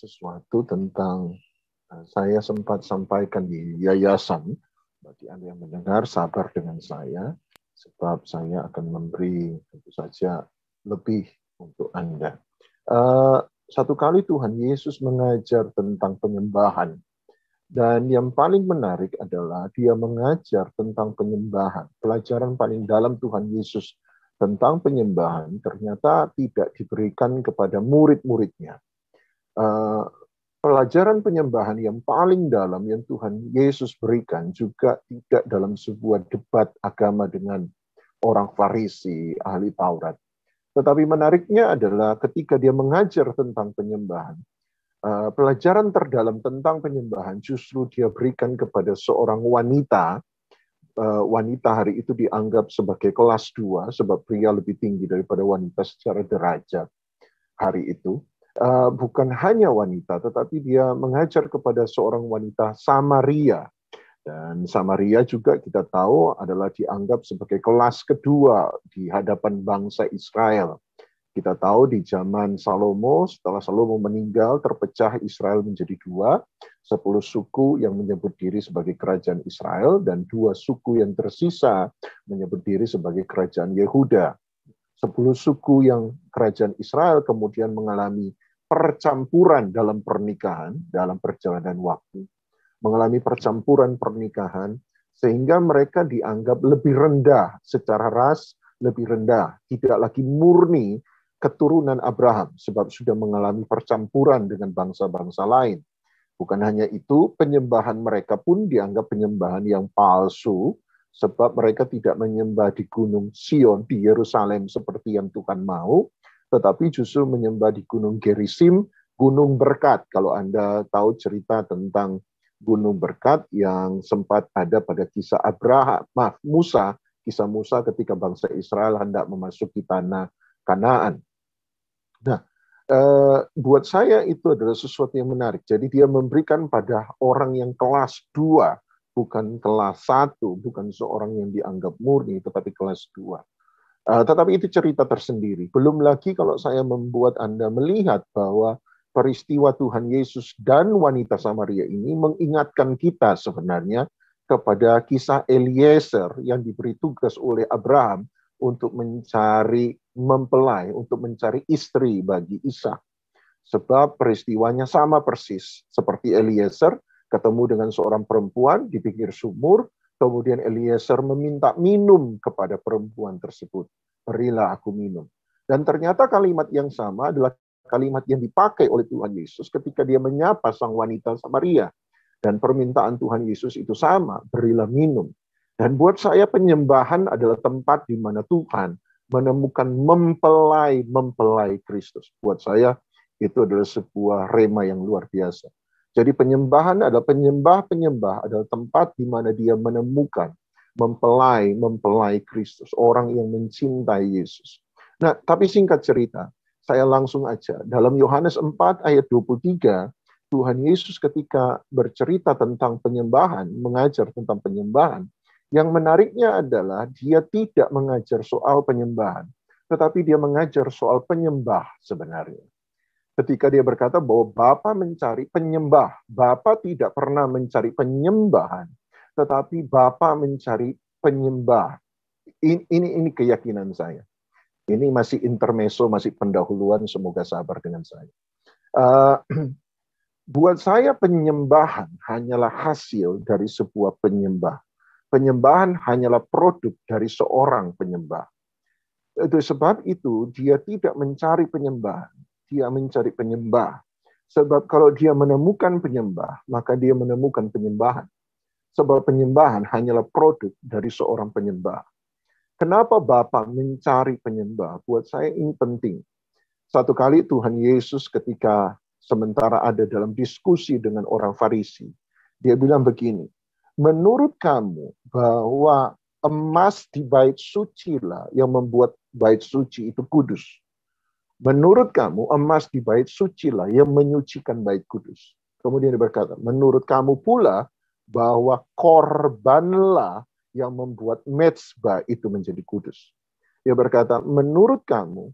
sesuatu tentang saya sempat sampaikan di yayasan. Bagi Anda yang mendengar, sabar dengan saya, sebab saya akan memberi tentu saja lebih untuk Anda. Satu kali Tuhan Yesus mengajar tentang penyembahan. Dan yang paling menarik adalah dia mengajar tentang penyembahan. Pelajaran paling dalam Tuhan Yesus tentang penyembahan ternyata tidak diberikan kepada murid-muridnya. Pelajaran penyembahan yang paling dalam yang Tuhan Yesus berikan juga tidak dalam sebuah debat agama dengan orang Farisi, ahli Taurat. Tetapi menariknya adalah ketika dia mengajar tentang penyembahan, pelajaran terdalam tentang penyembahan justru dia berikan kepada seorang wanita. Wanita hari itu dianggap sebagai kelas 2, sebab pria lebih tinggi daripada wanita secara derajat hari itu. Bukan hanya wanita, tetapi dia mengajar kepada seorang wanita Samaria. Dan Samaria juga kita tahu adalah dianggap sebagai kelas kedua di hadapan bangsa Israel. Kita tahu di zaman Salomo, setelah Salomo meninggal, terpecah Israel menjadi 2, 10 suku yang menyebut diri sebagai kerajaan Israel, dan 2 suku yang tersisa menyebut diri sebagai kerajaan Yehuda. 10 suku yang kerajaan Israel kemudian mengalami percampuran dalam pernikahan, dalam perjalanan waktu, mengalami percampuran pernikahan, sehingga mereka dianggap lebih rendah secara ras, lebih rendah, tidak lagi murni keturunan Abraham, sebab sudah mengalami percampuran dengan bangsa-bangsa lain. Bukan hanya itu, penyembahan mereka pun dianggap penyembahan yang palsu, sebab mereka tidak menyembah di Gunung Sion, di Yerusalem seperti yang Tuhan mau, tetapi justru menyembah di Gunung Gerizim, Gunung Berkat. Kalau Anda tahu cerita tentang Gunung Berkat yang sempat ada pada kisah Musa, kisah Musa ketika bangsa Israel hendak memasuki tanah Kanaan. Nah, buat saya itu adalah sesuatu yang menarik. Jadi dia memberikan pada orang yang kelas 2, bukan kelas 1, bukan seorang yang dianggap murni, tetapi kelas 2. Tetapi itu cerita tersendiri. Belum lagi kalau saya membuat Anda melihat bahwa peristiwa Tuhan Yesus dan wanita Samaria ini mengingatkan kita sebenarnya kepada kisah Eliezer yang diberi tugas oleh Abraham untuk mencari mempelai, untuk mencari istri bagi Ishak. Sebab peristiwanya sama persis seperti Eliezer ketemu dengan seorang perempuan di pinggir sumur, kemudian Eliezer meminta minum kepada perempuan tersebut. Berilah aku minum. Dan ternyata kalimat yang sama adalah kalimat yang dipakai oleh Tuhan Yesus ketika dia menyapa sang wanita Samaria. Dan permintaan Tuhan Yesus itu sama, berilah minum. Dan buat saya penyembahan adalah tempat di mana Tuhan menemukan mempelai Kristus. Buat saya itu adalah sebuah rema yang luar biasa. Jadi penyembahan adalah penyembah adalah tempat di mana dia menemukan mempelai Kristus, orang yang mencintai Yesus. Nah, tapi singkat cerita, saya langsung aja. Dalam Yohanes 4 ayat 23, Tuhan Yesus ketika bercerita tentang penyembahan, mengajar tentang penyembahan, yang menariknya adalah dia tidak mengajar soal penyembahan, tetapi dia mengajar soal penyembah sebenarnya. Ketika dia berkata bahwa Bapa mencari penyembah, Bapa tidak pernah mencari penyembahan, tetapi Bapa mencari penyembah. Ini keyakinan saya. Ini masih intermezzo, masih pendahuluan, semoga sabar dengan saya. Buat saya penyembahan hanyalah hasil dari sebuah penyembah. Penyembahan hanyalah produk dari seorang penyembah. Itu sebab itu dia tidak mencari penyembahan. Dia mencari penyembah. Sebab kalau dia menemukan penyembah, maka dia menemukan penyembahan. Sebab penyembahan hanyalah produk dari seorang penyembah. Kenapa Bapa mencari penyembah? Buat saya ini penting. Satu kali Tuhan Yesus ketika sementara ada dalam diskusi dengan orang Farisi, dia bilang begini, menurut kamu bahwa emas di bait suci lah yang membuat bait suci itu kudus. Menurut kamu, emas di bait suci lah yang menyucikan bait kudus. Kemudian dia berkata, menurut kamu pula bahwa korbanlah yang membuat mezbah itu menjadi kudus. Dia berkata, menurut kamu,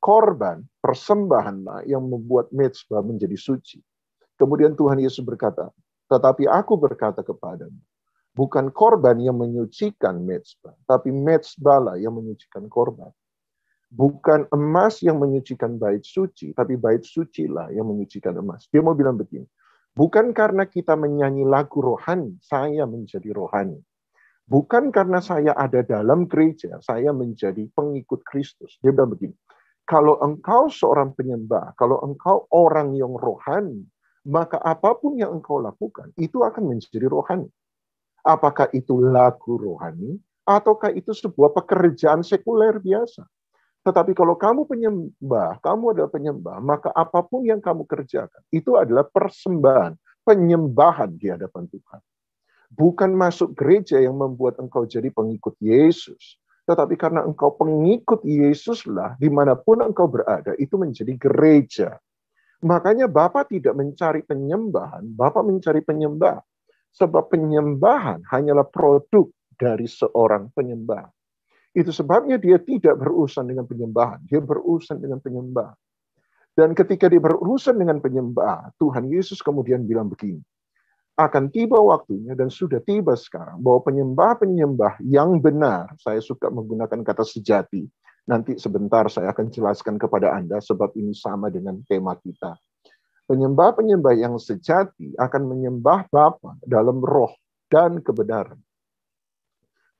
korban, persembahanlah yang membuat mezbah menjadi suci. Kemudian Tuhan Yesus berkata, tetapi aku berkata kepadamu, bukan korban yang menyucikan mezbah, tapi mezbahlah yang menyucikan korban. Bukan emas yang menyucikan bait suci, tapi bait sucilah yang menyucikan emas. Dia mau bilang begini, bukan karena kita menyanyi lagu rohani, saya menjadi rohani. Bukan karena saya ada dalam gereja, saya menjadi pengikut Kristus. Dia bilang begini, kalau engkau seorang penyembah, kalau engkau orang yang rohani, maka apapun yang engkau lakukan, itu akan menjadi rohani. Apakah itu lagu rohani, ataukah itu sebuah pekerjaan sekuler biasa. Tetapi kalau kamu penyembah, kamu adalah penyembah, maka apapun yang kamu kerjakan, itu adalah persembahan, penyembahan di hadapan Tuhan. Bukan masuk gereja yang membuat engkau jadi pengikut Yesus. Tetapi karena engkau pengikut Yesuslah, dimanapun engkau berada, itu menjadi gereja. Makanya Bapa tidak mencari penyembahan, Bapa mencari penyembah. Sebab penyembahan hanyalah produk dari seorang penyembah. Itu sebabnya dia tidak berurusan dengan penyembahan, dia berurusan dengan penyembah. Dan ketika dia berurusan dengan penyembah, Tuhan Yesus kemudian bilang begini, akan tiba waktunya dan sudah tiba sekarang bahwa penyembah-penyembah yang benar, saya suka menggunakan kata sejati. Nanti sebentar saya akan jelaskan kepada Anda sebab ini sama dengan tema kita. Penyembah-penyembah yang sejati akan menyembah Bapa dalam roh dan kebenaran.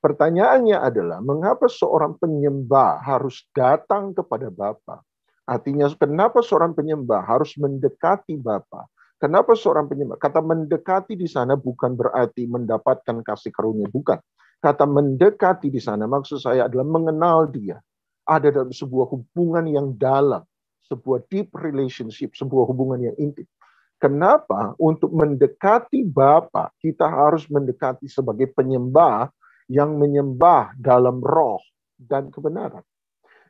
Pertanyaannya adalah, mengapa seorang penyembah harus datang kepada Bapa? Artinya, kenapa seorang penyembah harus mendekati Bapa? Kenapa seorang penyembah? Kata mendekati di sana bukan berarti mendapatkan kasih karunia, bukan. Kata mendekati di sana maksud saya adalah mengenal dia. Ada dalam sebuah hubungan yang dalam, sebuah deep relationship, sebuah hubungan yang intim. Kenapa? Untuk mendekati Bapa, kita harus mendekati sebagai penyembah yang menyembah dalam roh dan kebenaran.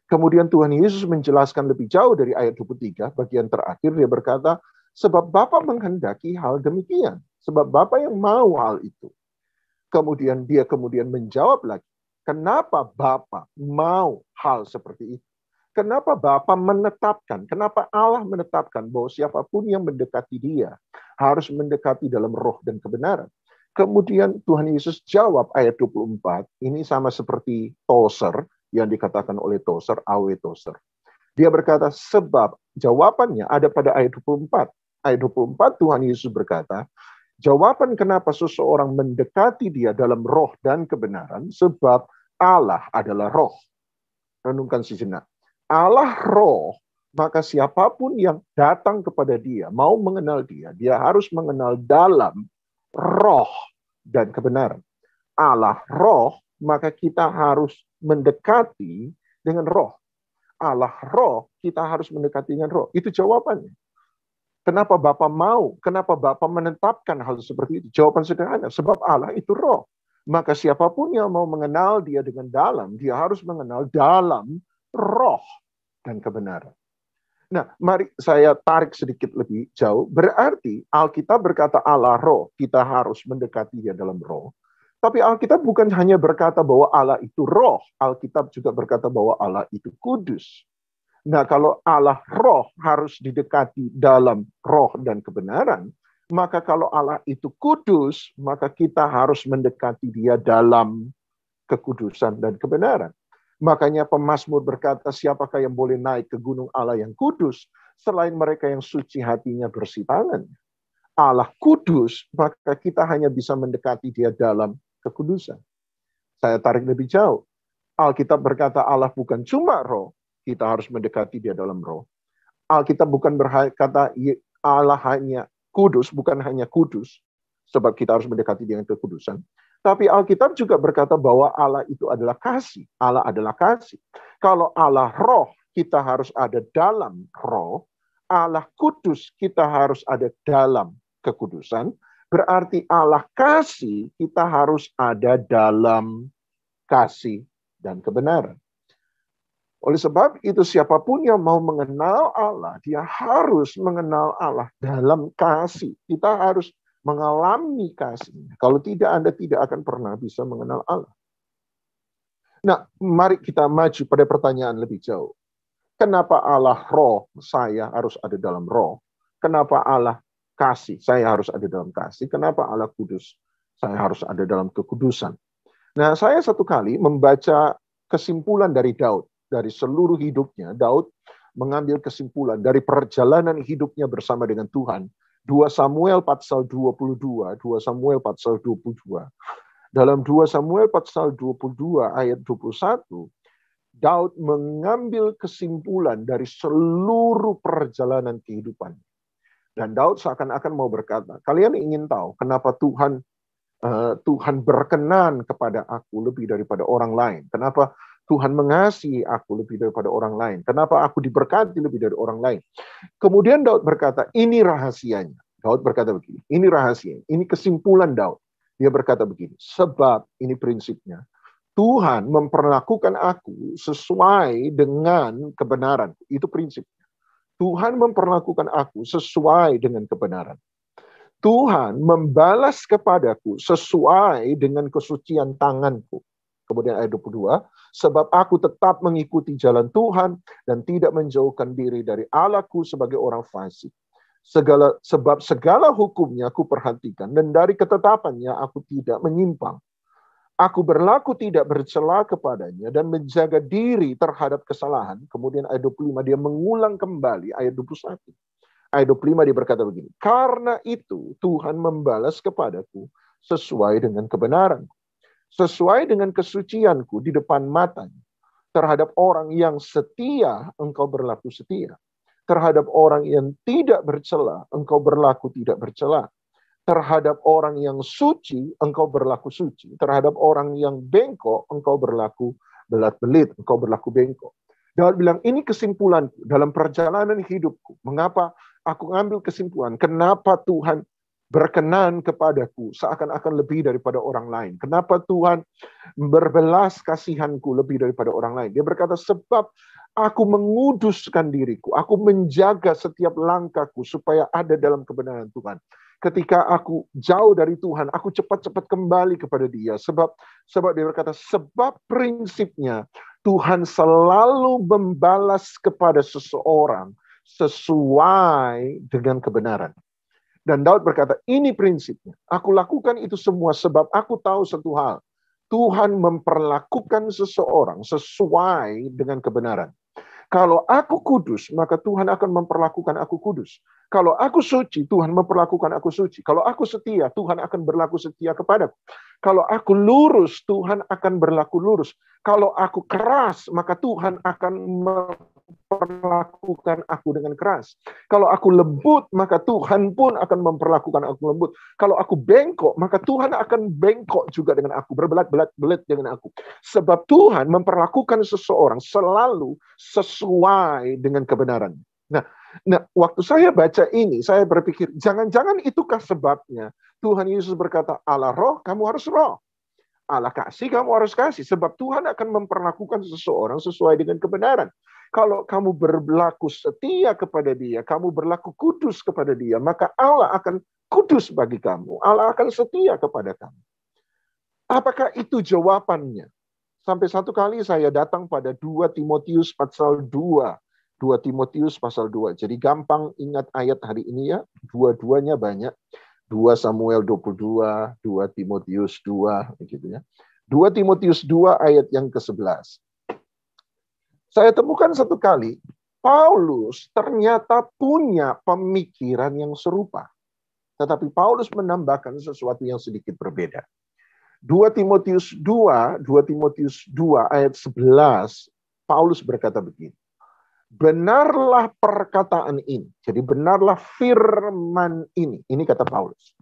Kemudian Tuhan Yesus menjelaskan lebih jauh dari ayat 23, bagian terakhir dia berkata, sebab Bapa menghendaki hal demikian. Sebab Bapa yang mau hal itu. Kemudian dia menjawab lagi. Kenapa Bapa mau hal seperti itu? Kenapa Bapa menetapkan? Kenapa Allah menetapkan bahwa siapapun yang mendekati dia harus mendekati dalam roh dan kebenaran? Kemudian Tuhan Yesus jawab ayat 24. Ini sama seperti Tozer yang dikatakan oleh Tozer, A.W. Tozer. Dia berkata, sebab jawabannya ada pada ayat 24. Ayat 24 Tuhan Yesus berkata, jawaban kenapa seseorang mendekati dia dalam roh dan kebenaran, sebab Allah adalah roh. Renungkan sejenak. Allah roh, maka siapapun yang datang kepada dia, mau mengenal dia, dia harus mengenal dalam roh dan kebenaran. Allah roh, maka kita harus mendekati dengan roh. Allah roh, kita harus mendekati dengan roh. Itu jawabannya. Kenapa Bapa mau? Kenapa Bapa menetapkan hal seperti itu? Jawaban sederhana, sebab Allah itu roh. Maka siapapun yang mau mengenal dia dengan dalam, dia harus mengenal dalam roh dan kebenaran. Nah, mari saya tarik sedikit lebih jauh. Berarti Alkitab berkata Allah roh, kita harus mendekati dia dalam roh. Tapi Alkitab bukan hanya berkata bahwa Allah itu roh, Alkitab juga berkata bahwa Allah itu kudus. Nah, kalau Allah roh harus didekati dalam roh dan kebenaran, maka kalau Allah itu kudus, maka kita harus mendekati dia dalam kekudusan dan kebenaran. Makanya pemazmur berkata, siapakah yang boleh naik ke gunung Allah yang kudus, selain mereka yang suci hatinya bersih tangan. Allah kudus, maka kita hanya bisa mendekati dia dalam kekudusan. Saya tarik lebih jauh. Alkitab berkata Allah bukan cuma roh, kita harus mendekati dia dalam roh. Alkitab bukan berkata Allah hanya kudus, bukan hanya kudus, sebab kita harus mendekati dia dengan kekudusan. Tapi Alkitab juga berkata bahwa Allah itu adalah kasih. Allah adalah kasih. Kalau Allah roh, kita harus ada dalam roh. Allah kudus, kita harus ada dalam kekudusan. Berarti Allah kasih, kita harus ada dalam kasih dan kebenaran. Oleh sebab itu siapapun yang mau mengenal Allah, dia harus mengenal Allah dalam kasih. Kita harus mengalami kasih. Kalau tidak, Anda tidak akan pernah bisa mengenal Allah. Nah, mari kita maju pada pertanyaan lebih jauh. Kenapa Allah roh, saya harus ada dalam roh? Kenapa Allah kasih, saya harus ada dalam kasih? Kenapa Allah kudus, saya harus ada dalam kekudusan? Nah, saya satu kali membaca kesimpulan dari Daud. Dari seluruh hidupnya, Daud mengambil kesimpulan dari perjalanan hidupnya bersama dengan Tuhan. 2 Samuel pasal 22, 2 Samuel pasal 22. Dalam 2 Samuel pasal 22 ayat 21, Daud mengambil kesimpulan dari seluruh perjalanan kehidupan. Dan Daud seakan-akan mau berkata, kalian ingin tahu kenapa Tuhan berkenan kepada aku lebih daripada orang lain? Kenapa Tuhan mengasihi aku lebih daripada orang lain? Kenapa aku diberkati lebih dari orang lain? Kemudian Daud berkata, ini rahasianya. Daud berkata begini, ini rahasianya. Ini kesimpulan Daud. Dia berkata begini, sebab ini prinsipnya. Tuhan memperlakukan aku sesuai dengan kebenaran. Itu prinsipnya. Tuhan memperlakukan aku sesuai dengan kebenaran. Tuhan membalas kepadaku sesuai dengan kesucian tanganku. Kemudian ayat 22, sebab aku tetap mengikuti jalan Tuhan dan tidak menjauhkan diri dari Allahku sebagai orang fasik. Sebab segala hukumnya aku perhatikan dan dari ketetapannya aku tidak menyimpang. Aku berlaku tidak bercela kepadanya dan menjaga diri terhadap kesalahan. Kemudian ayat 25 dia mengulang kembali ayat 21. Ayat 25 dia berkata begini, karena itu Tuhan membalas kepadaku sesuai dengan kebenaran. Sesuai dengan kesucianku di depan matanya. Terhadap orang yang setia, engkau berlaku setia. Terhadap orang yang tidak bercela, engkau berlaku tidak bercela. Terhadap orang yang suci, engkau berlaku suci. Terhadap orang yang bengkok, engkau berlaku belat-belit, engkau berlaku bengkok. Daud bilang, ini kesimpulanku dalam perjalanan hidupku. Mengapa aku ngambil kesimpulan? Kenapa Tuhan berkenan kepadaku seakan-akan lebih daripada orang lain? Kenapa Tuhan berbelas kasihanku lebih daripada orang lain? Dia berkata, sebab aku menguduskan diriku. Aku menjaga setiap langkahku supaya ada dalam kebenaran Tuhan. Ketika aku jauh dari Tuhan, aku cepat-cepat kembali kepada Dia. Sebab dia berkata, sebab prinsipnya Tuhan selalu membalas kepada seseorang sesuai dengan kebenaran. Dan Daud berkata, ini prinsipnya. Aku lakukan itu semua sebab aku tahu satu hal. Tuhan memperlakukan seseorang sesuai dengan kebenaran. Kalau aku kudus, maka Tuhan akan memperlakukan aku kudus. Kalau aku suci, Tuhan memperlakukan aku suci. Kalau aku setia, Tuhan akan berlaku setia kepadaku. Kalau aku lurus, Tuhan akan berlaku lurus. Kalau aku keras, maka Tuhan akan memperlakukan aku dengan keras. Kalau aku lembut, maka Tuhan pun akan memperlakukan aku lembut. Kalau aku bengkok, maka Tuhan akan bengkok juga dengan aku, berbelat-belit dengan aku. Sebab Tuhan memperlakukan seseorang selalu sesuai dengan kebenaran. Nah, waktu saya baca ini, saya berpikir, jangan-jangan itukah sebabnya Tuhan Yesus berkata, Allah roh, kamu harus roh. Allah kasih, kamu harus kasih. Sebab Tuhan akan memperlakukan seseorang sesuai dengan kebenaran. Kalau kamu berlaku setia kepada Dia, kamu berlaku kudus kepada Dia, maka Allah akan kudus bagi kamu. Allah akan setia kepada kamu. Apakah itu jawabannya? Sampai satu kali saya datang pada 2 Timotius pasal 2. 2 Timotius pasal 2. Jadi gampang ingat ayat hari ini ya. Dua-duanya banyak. 2 Samuel 22, 2 Timotius 2, begitu ya. 2 Timotius 2 ayat yang ke-11. Saya temukan satu kali, Paulus ternyata punya pemikiran yang serupa. Tetapi Paulus menambahkan sesuatu yang sedikit berbeda. 2 Timotius 2 ayat 11, Paulus berkata begini. Benarlah perkataan ini. Jadi benarlah firman ini. Ini kata Paulus.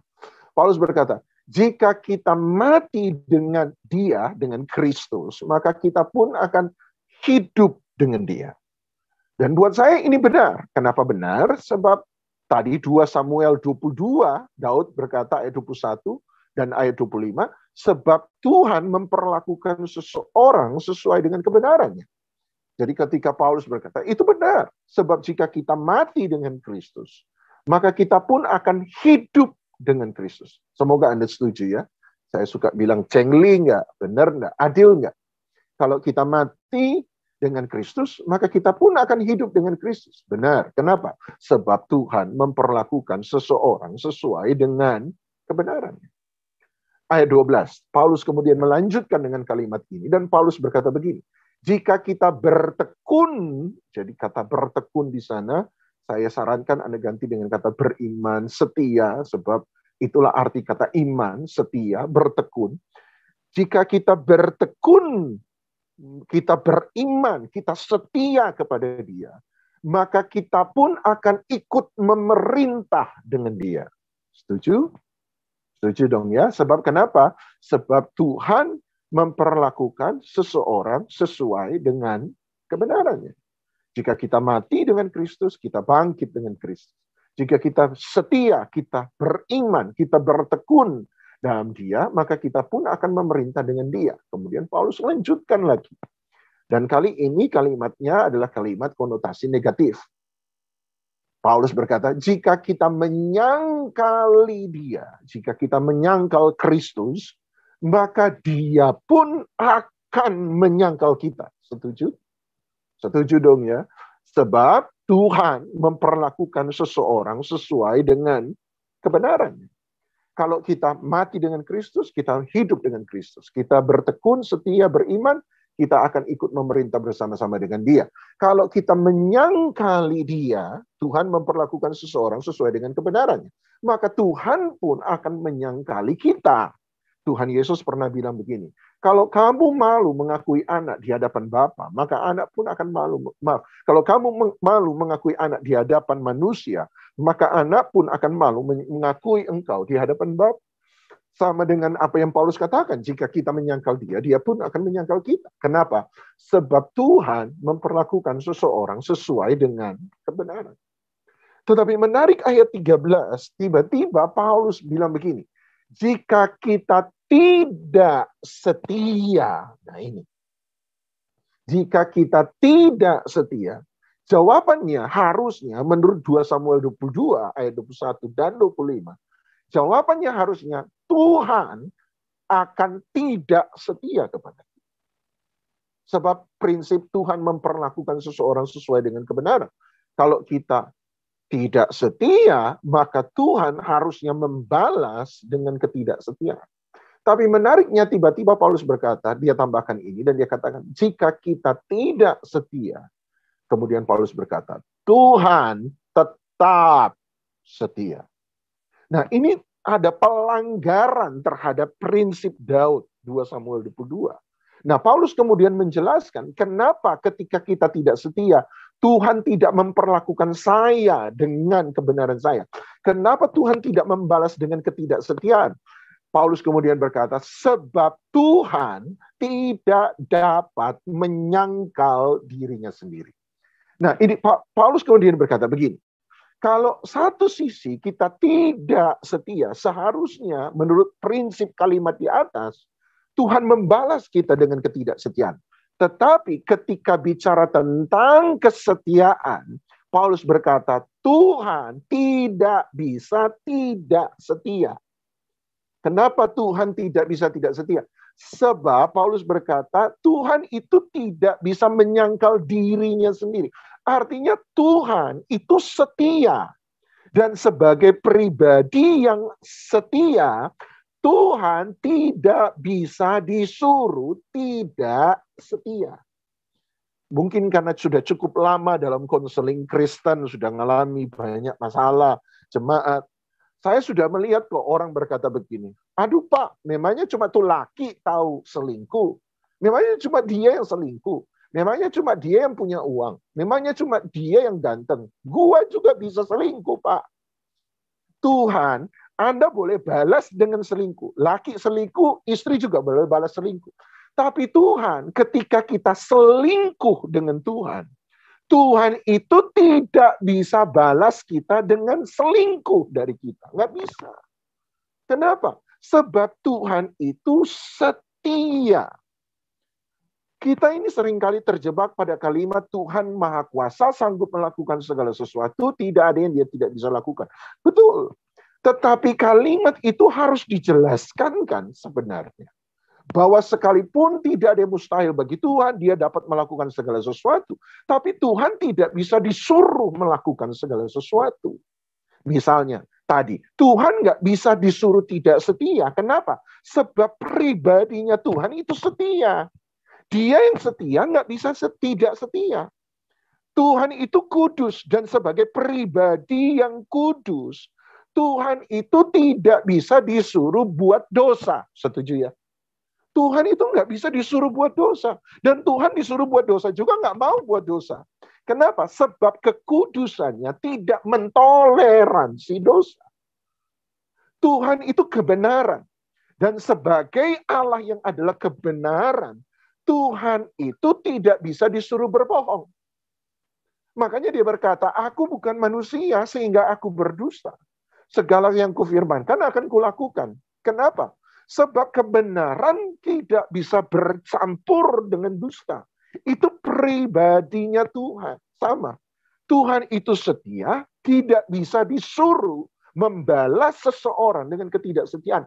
Paulus berkata, jika kita mati dengan Dia, dengan Kristus, maka kita pun akan hidup dengan Dia. Dan buat saya ini benar. Kenapa benar? Sebab tadi 2 Samuel 22, Daud berkata ayat 21 dan ayat 25, sebab Tuhan memperlakukan seseorang sesuai dengan kebenarannya. Jadi ketika Paulus berkata, itu benar. Sebab jika kita mati dengan Kristus, maka kita pun akan hidup dengan Kristus. Semoga Anda setuju ya. Saya suka bilang cengli nggak, benar nggak, adil nggak. Kalau kita mati dengan Kristus, maka kita pun akan hidup dengan Kristus. Benar. Kenapa? Sebab Tuhan memperlakukan seseorang sesuai dengan kebenarannya. Ayat 12, Paulus kemudian melanjutkan dengan kalimat ini, dan Paulus berkata begini, jika kita bertekun, jadi kata bertekun di sana, saya sarankan Anda ganti dengan kata beriman, setia, sebab itulah arti kata iman, setia, bertekun. Jika kita bertekun, kita beriman, kita setia kepada Dia, maka kita pun akan ikut memerintah dengan Dia. Setuju? Setuju dong ya? Sebab kenapa? Sebab Tuhan memperlakukan seseorang sesuai dengan kebenarannya. Jika kita mati dengan Kristus, kita bangkit dengan Kristus. Jika kita setia, kita beriman, kita bertekun dalam Dia, maka kita pun akan memerintah dengan Dia. Kemudian Paulus lanjutkan lagi. Dan kali ini kalimatnya adalah kalimat konotasi negatif. Paulus berkata, jika kita menyangkali Dia, jika kita menyangkal Kristus, maka Dia pun akan menyangkal kita. Setuju? Setuju dong ya? Sebab Tuhan memperlakukan seseorang sesuai dengan kebenarannya. Kalau kita mati dengan Kristus, kita hidup dengan Kristus. Kita bertekun, setia, beriman, kita akan ikut memerintah bersama-sama dengan Dia. Kalau kita menyangkali Dia, Tuhan memperlakukan seseorang sesuai dengan kebenarannya. Maka Tuhan pun akan menyangkali kita. Tuhan Yesus pernah bilang begini, kalau kamu malu mengakui anak di hadapan Bapa, maka anak pun akan malu. Maaf, kalau kamu malu mengakui anak di hadapan manusia, maka anak pun akan malu mengakui engkau di hadapan Bapa. Sama dengan apa yang Paulus katakan, jika kita menyangkal Dia, Dia pun akan menyangkal kita. Kenapa? Sebab Tuhan memperlakukan seseorang sesuai dengan kebenaran. Tetapi menarik ayat 13, tiba-tiba Paulus bilang begini, jika kita tidak setia, nah ini, jika kita tidak setia, jawabannya harusnya menurut 2 Samuel 22 ayat 21 dan 25, jawabannya harusnya Tuhan akan tidak setia kepada kita. Sebab prinsip Tuhan memperlakukan seseorang sesuai dengan kebenaran. Kalau kita tidak setia, maka Tuhan harusnya membalas dengan ketidaksetiaan. Tapi menariknya tiba-tiba Paulus berkata, dia tambahkan ini dan dia katakan, jika kita tidak setia, kemudian Paulus berkata, Tuhan tetap setia. Nah, ini ada pelanggaran terhadap prinsip Daud, 2 Samuel 22. Nah, Paulus kemudian menjelaskan kenapa ketika kita tidak setia, Tuhan tidak memperlakukan saya dengan kebenaran saya. Kenapa Tuhan tidak membalas dengan ketidaksetiaan? Paulus kemudian berkata, sebab Tuhan tidak dapat menyangkal dirinya sendiri. Nah, ini Paulus kemudian berkata begini, kalau satu sisi kita tidak setia, seharusnya menurut prinsip kalimat di atas, Tuhan membalas kita dengan ketidaksetiaan. Tetapi ketika bicara tentang kesetiaan, Paulus berkata, Tuhan tidak bisa tidak setia. Kenapa Tuhan tidak bisa tidak setia? Sebab Paulus berkata, Tuhan itu tidak bisa menyangkal dirinya sendiri. Artinya Tuhan itu setia. Dan sebagai pribadi yang setia, Tuhan tidak bisa disuruh tidak setia. Mungkin karena sudah cukup lama dalam konseling Kristen, sudah mengalami banyak masalah, jemaat. Saya sudah melihat kok orang berkata begini, aduh Pak, memangnya cuma tuh laki tahu selingkuh. Memangnya cuma dia yang selingkuh. Memangnya cuma dia yang punya uang. Memangnya cuma dia yang ganteng. Gua juga bisa selingkuh, Pak. Tuhan, Anda boleh balas dengan selingkuh. Laki selingkuh, istri juga boleh balas selingkuh. Tapi Tuhan, ketika kita selingkuh dengan Tuhan, Tuhan itu tidak bisa balas kita dengan selingkuh dari kita. Nggak bisa. Kenapa? Sebab Tuhan itu setia. Kita ini seringkali terjebak pada kalimat Tuhan Maha Kuasa, sanggup melakukan segala sesuatu, tidak ada yang Dia tidak bisa lakukan. Betul. Tetapi kalimat itu harus dijelaskan kan sebenarnya. Bahwa sekalipun tidak ada yang mustahil bagi Tuhan, dia dapat melakukan segala sesuatu. Tapi Tuhan tidak bisa disuruh melakukan segala sesuatu. Misalnya, tadi, Tuhan nggak bisa disuruh tidak setia. Kenapa? Sebab pribadinya Tuhan itu setia. Dia yang setia nggak bisa tidak setia. Tuhan itu kudus, dan sebagai pribadi yang kudus, Tuhan itu tidak bisa disuruh buat dosa. Setuju ya? Tuhan itu nggak bisa disuruh buat dosa. Dan Tuhan disuruh buat dosa juga nggak mau buat dosa. Kenapa? Sebab kekudusannya tidak mentoleransi dosa. Tuhan itu kebenaran. Dan sebagai Allah yang adalah kebenaran, Tuhan itu tidak bisa disuruh berbohong. Makanya dia berkata, aku bukan manusia sehingga aku berdusta. Segala yang kufirmankan akan kulakukan. Kenapa? Sebab kebenaran tidak bisa bercampur dengan dusta. Itu pribadinya Tuhan. Sama. Tuhan itu setia, tidak bisa disuruh membalas seseorang dengan ketidaksetiaan.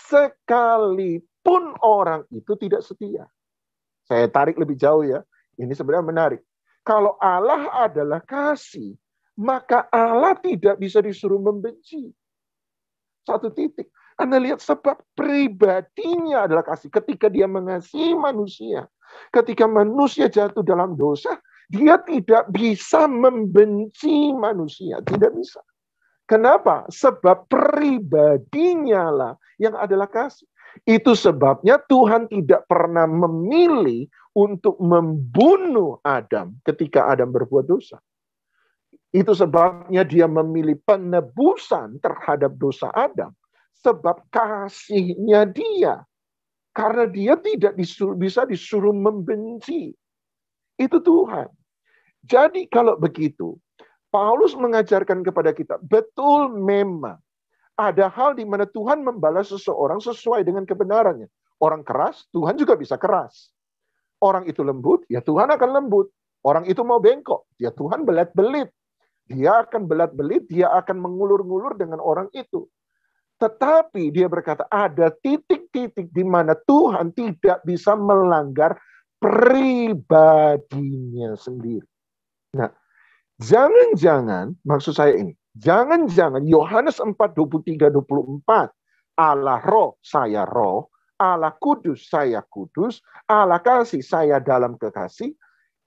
Sekalipun orang itu tidak setia. Saya tarik lebih jauh ya. Ini sebenarnya menarik. Kalau Allah adalah kasih, maka Allah tidak bisa disuruh membenci. Satu titik. Anda lihat sebab pribadinya adalah kasih. Ketika dia mengasihi manusia, ketika manusia jatuh dalam dosa, dia tidak bisa membenci manusia. Tidak bisa. Kenapa? Sebab pribadinya lah yang adalah kasih. Itu sebabnya Tuhan tidak pernah memilih untuk membunuh Adam ketika Adam berbuat dosa. Itu sebabnya dia memilih penebusan terhadap dosa Adam. Sebab kasihnya dia. Karena dia tidak bisa disuruh membenci. Itu Tuhan. Jadi kalau begitu, Paulus mengajarkan kepada kita, betul memang ada hal di mana Tuhan membalas seseorang sesuai dengan kebenarannya. Orang keras, Tuhan juga bisa keras. Orang itu lembut, ya Tuhan akan lembut. Orang itu mau bengkok, ya Tuhan belat-belit. Dia akan belat-belit, dia akan mengulur-ngulur dengan orang itu. Tetapi dia berkata, ada titik-titik di mana Tuhan tidak bisa melanggar pribadinya sendiri. Nah, jangan-jangan, maksud saya ini, jangan-jangan Yohanes 4:23-24, Allah roh, saya roh, Allah kudus, saya kudus, Allah kasih, saya dalam kekasih,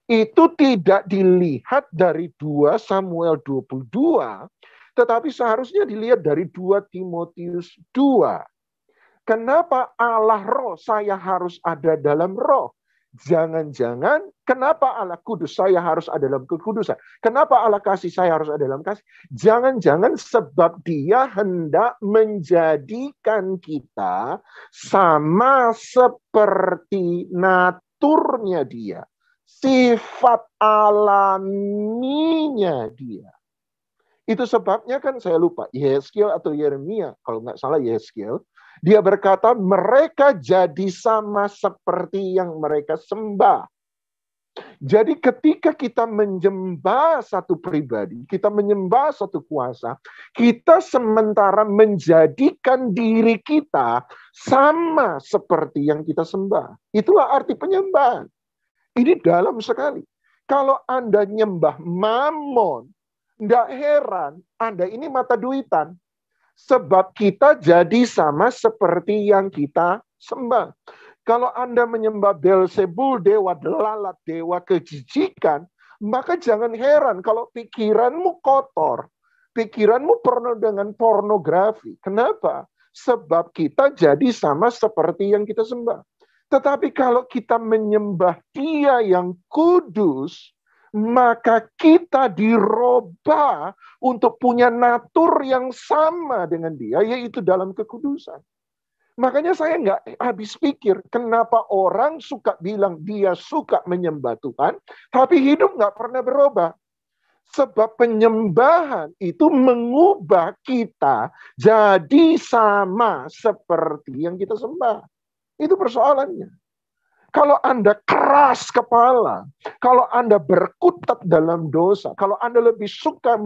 itu tidak dilihat dari 2 Samuel 22, tetapi seharusnya dilihat dari 2 Timotius 2. Kenapa Allah roh, saya harus ada dalam roh? Jangan-jangan, kenapa Allah kudus, saya harus ada dalam kekudusan? Kenapa Allah kasih, saya harus ada dalam kasih? Jangan-jangan sebab dia hendak menjadikan kita sama seperti naturnya dia. Sifat alaminya dia. Itu sebabnya kan saya lupa, Yehezkiel atau Yeremia, kalau nggak salah Yehezkiel, dia berkata, mereka jadi sama seperti yang mereka sembah. Jadi ketika kita menyembah satu pribadi, kita menyembah satu kuasa, kita sementara menjadikan diri kita sama seperti yang kita sembah. Itulah arti penyembahan. Ini dalam sekali. Kalau Anda nyembah Mammon, tidak heran Anda ini mata duitan. Sebab kita jadi sama seperti yang kita sembah. Kalau Anda menyembah Beelzebul, dewa lalat, dewa kejijikan, maka jangan heran kalau pikiranmu kotor. Pikiranmu penuh dengan pornografi. Kenapa? Sebab kita jadi sama seperti yang kita sembah. Tetapi kalau kita menyembah Dia yang kudus, maka kita dirubah untuk punya natur yang sama dengan Dia, yaitu dalam kekudusan. Makanya saya nggak habis pikir, kenapa orang suka bilang dia suka menyembah Tuhan, tapi hidup nggak pernah berubah. Sebab penyembahan itu mengubah kita jadi sama seperti yang kita sembah. Itu persoalannya. Kalau Anda keras kepala, kalau Anda berkutat dalam dosa, kalau Anda lebih suka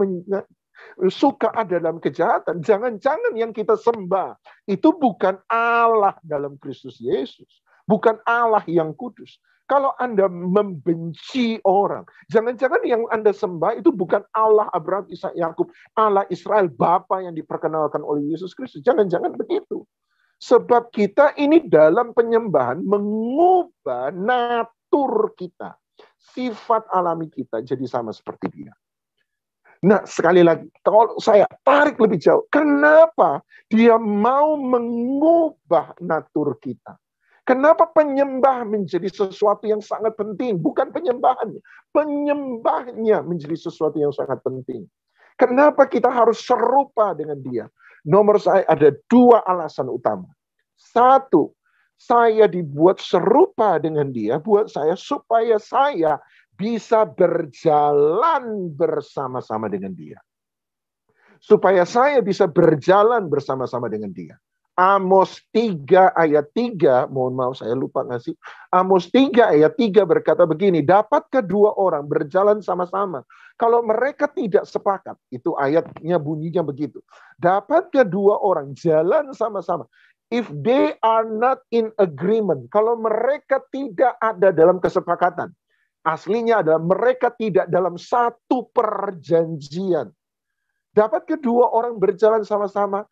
ada dalam kejahatan, jangan-jangan yang kita sembah itu bukan Allah dalam Kristus Yesus. bukan Allah yang kudus. Kalau Anda membenci orang, jangan-jangan yang Anda sembah itu bukan Allah Abraham, Ishak, Yakub, Allah Israel, Bapa yang diperkenalkan oleh Yesus Kristus. Jangan-jangan begitu. Sebab kita ini dalam penyembahan mengubah natur kita, sifat alami kita jadi sama seperti Dia. Nah, sekali lagi, kalau saya tarik lebih jauh, kenapa Dia mau mengubah natur kita? Kenapa penyembah menjadi sesuatu yang sangat penting? Bukan penyembahannya, penyembahnya menjadi sesuatu yang sangat penting. Kenapa kita harus serupa dengan Dia? Nomor saya ada 2 alasan utama. 1, saya dibuat serupa dengan Dia, buat saya supaya saya bisa berjalan bersama-sama dengan Dia. Supaya saya bisa berjalan bersama-sama dengan Dia. Amos 3 ayat 3, mohon maaf saya lupa ngasih. Amos 3 ayat 3 berkata begini, dapatkah 2 orang berjalan sama-sama kalau mereka tidak sepakat? Itu ayatnya bunyinya begitu. Dapatkah 2 orang jalan sama-sama? If they are not in agreement, kalau mereka tidak ada dalam kesepakatan. Aslinya adalah mereka tidak dalam satu perjanjian. Dapatkah 2 orang berjalan sama-sama?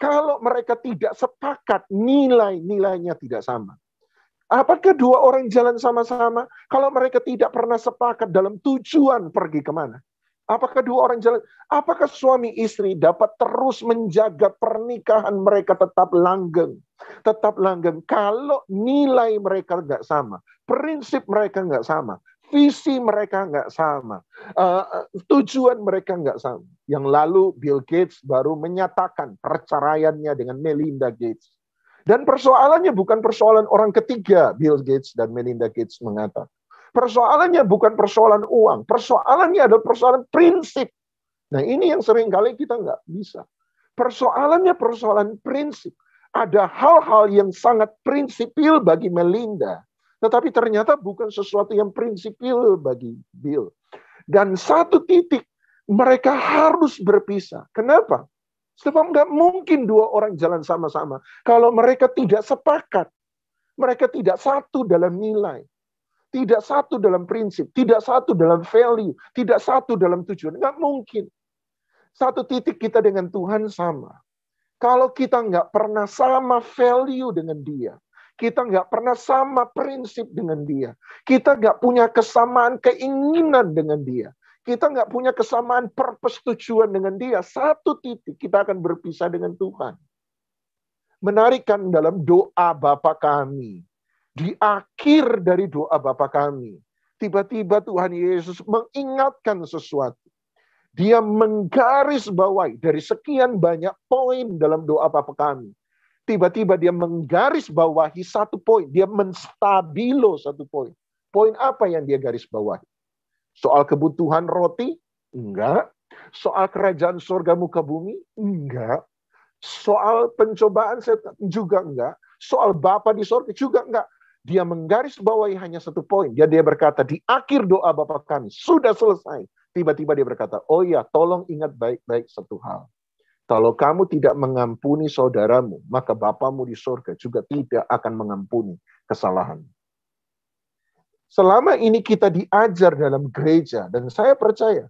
Kalau mereka tidak sepakat, nilai-nilainya tidak sama. Apakah 2 orang jalan sama-sama? Kalau mereka tidak pernah sepakat dalam tujuan pergi kemana? Apakah 2 orang jalan? Apakah suami istri dapat terus menjaga pernikahan mereka tetap langgeng? Tetap langgeng kalau nilai mereka nggak sama. Prinsip mereka nggak sama. Visi mereka nggak sama. Tujuan mereka nggak sama. Yang lalu Bill Gates baru menyatakan perceraiannya dengan Melinda Gates. Dan persoalannya bukan persoalan orang ketiga, Bill Gates dan Melinda Gates mengatakan. Persoalannya bukan persoalan uang. Persoalannya adalah persoalan prinsip. Nah ini yang seringkali kita nggak bisa. Persoalannya persoalan prinsip. Ada hal-hal yang sangat prinsipil bagi Melinda. Tetapi ternyata bukan sesuatu yang prinsipil bagi Bill. Dan satu titik, mereka harus berpisah. Kenapa? Sebab nggak mungkin 2 orang jalan sama-sama. Kalau mereka tidak sepakat. Mereka tidak satu dalam nilai. Tidak satu dalam prinsip. Tidak satu dalam value. Tidak satu dalam tujuan. Nggak mungkin. Satu titik kita dengan Tuhan sama. Kalau kita nggak pernah sama value dengan Dia. Kita nggak pernah sama prinsip dengan Dia. Kita nggak punya kesamaan keinginan dengan Dia. Kita nggak punya kesamaan purpose tujuan dengan Dia. Satu titik kita akan berpisah dengan Tuhan. Menarik kan dalam doa Bapa kami. Di akhir dari doa Bapa kami. Tiba-tiba Tuhan Yesus mengingatkan sesuatu. Dia menggarisbawahi dari sekian banyak poin dalam doa Bapa kami. Tiba-tiba dia menggarisbawahi satu poin. Dia menstabilo satu poin. Poin apa yang dia garis bawahi? Soal kebutuhan roti? Enggak. Soal kerajaan surga muka bumi? Enggak. Soal pencobaan setan? Juga enggak. Soal Bapa di surga? Juga enggak. Dia menggarisbawahi hanya satu poin. Dia berkata, di akhir doa Bapa kami, sudah selesai. Tiba-tiba dia berkata, oh ya, tolong ingat baik-baik satu hal. Kalau kamu tidak mengampuni saudaramu, maka Bapamu di surga juga tidak akan mengampuni kesalahan. Selama ini kita diajar dalam gereja, dan saya percaya,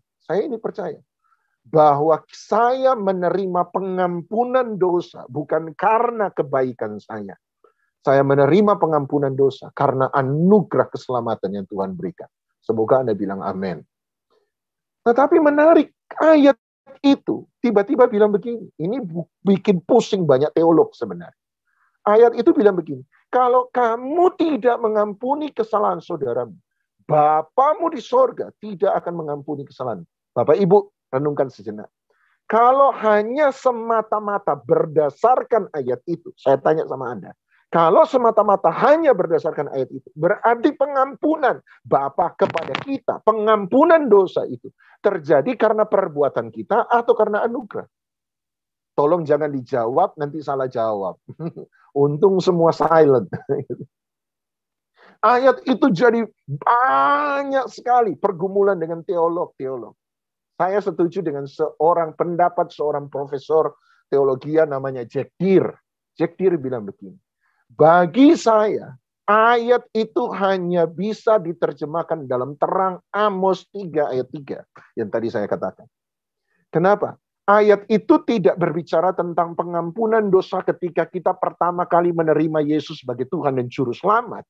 bahwa saya menerima pengampunan dosa bukan karena kebaikan saya. Saya menerima pengampunan dosa karena anugerah keselamatan yang Tuhan berikan. Semoga Anda bilang amin. Tetapi menarik, ayat itu tiba-tiba bilang begini. Ini bikin pusing banyak teolog sebenarnya. Ayat itu bilang begini. Kalau kamu tidak mengampuni kesalahan saudaramu, Bapamu di sorga tidak akan mengampuni kesalahan. Bapak Ibu, renungkan sejenak. Kalau hanya semata-mata berdasarkan ayat itu, saya tanya sama Anda. Kalau semata-mata hanya berdasarkan ayat itu, berarti pengampunan Bapa kepada kita, pengampunan dosa itu terjadi karena perbuatan kita atau karena anugerah? Tolong jangan dijawab, nanti salah jawab. Untung semua silent. Ayat itu jadi banyak sekali pergumulan dengan teolog-teolog. Saya setuju dengan pendapat seorang profesor teologi namanya Jack Deere. Jack Deere bilang begini. Bagi saya, Ayat itu hanya bisa diterjemahkan dalam terang Amos 3 ayat 3 yang tadi saya katakan. Kenapa? Ayat itu tidak berbicara tentang pengampunan dosa ketika kita pertama kali menerima Yesus sebagai Tuhan dan Juru Selamat.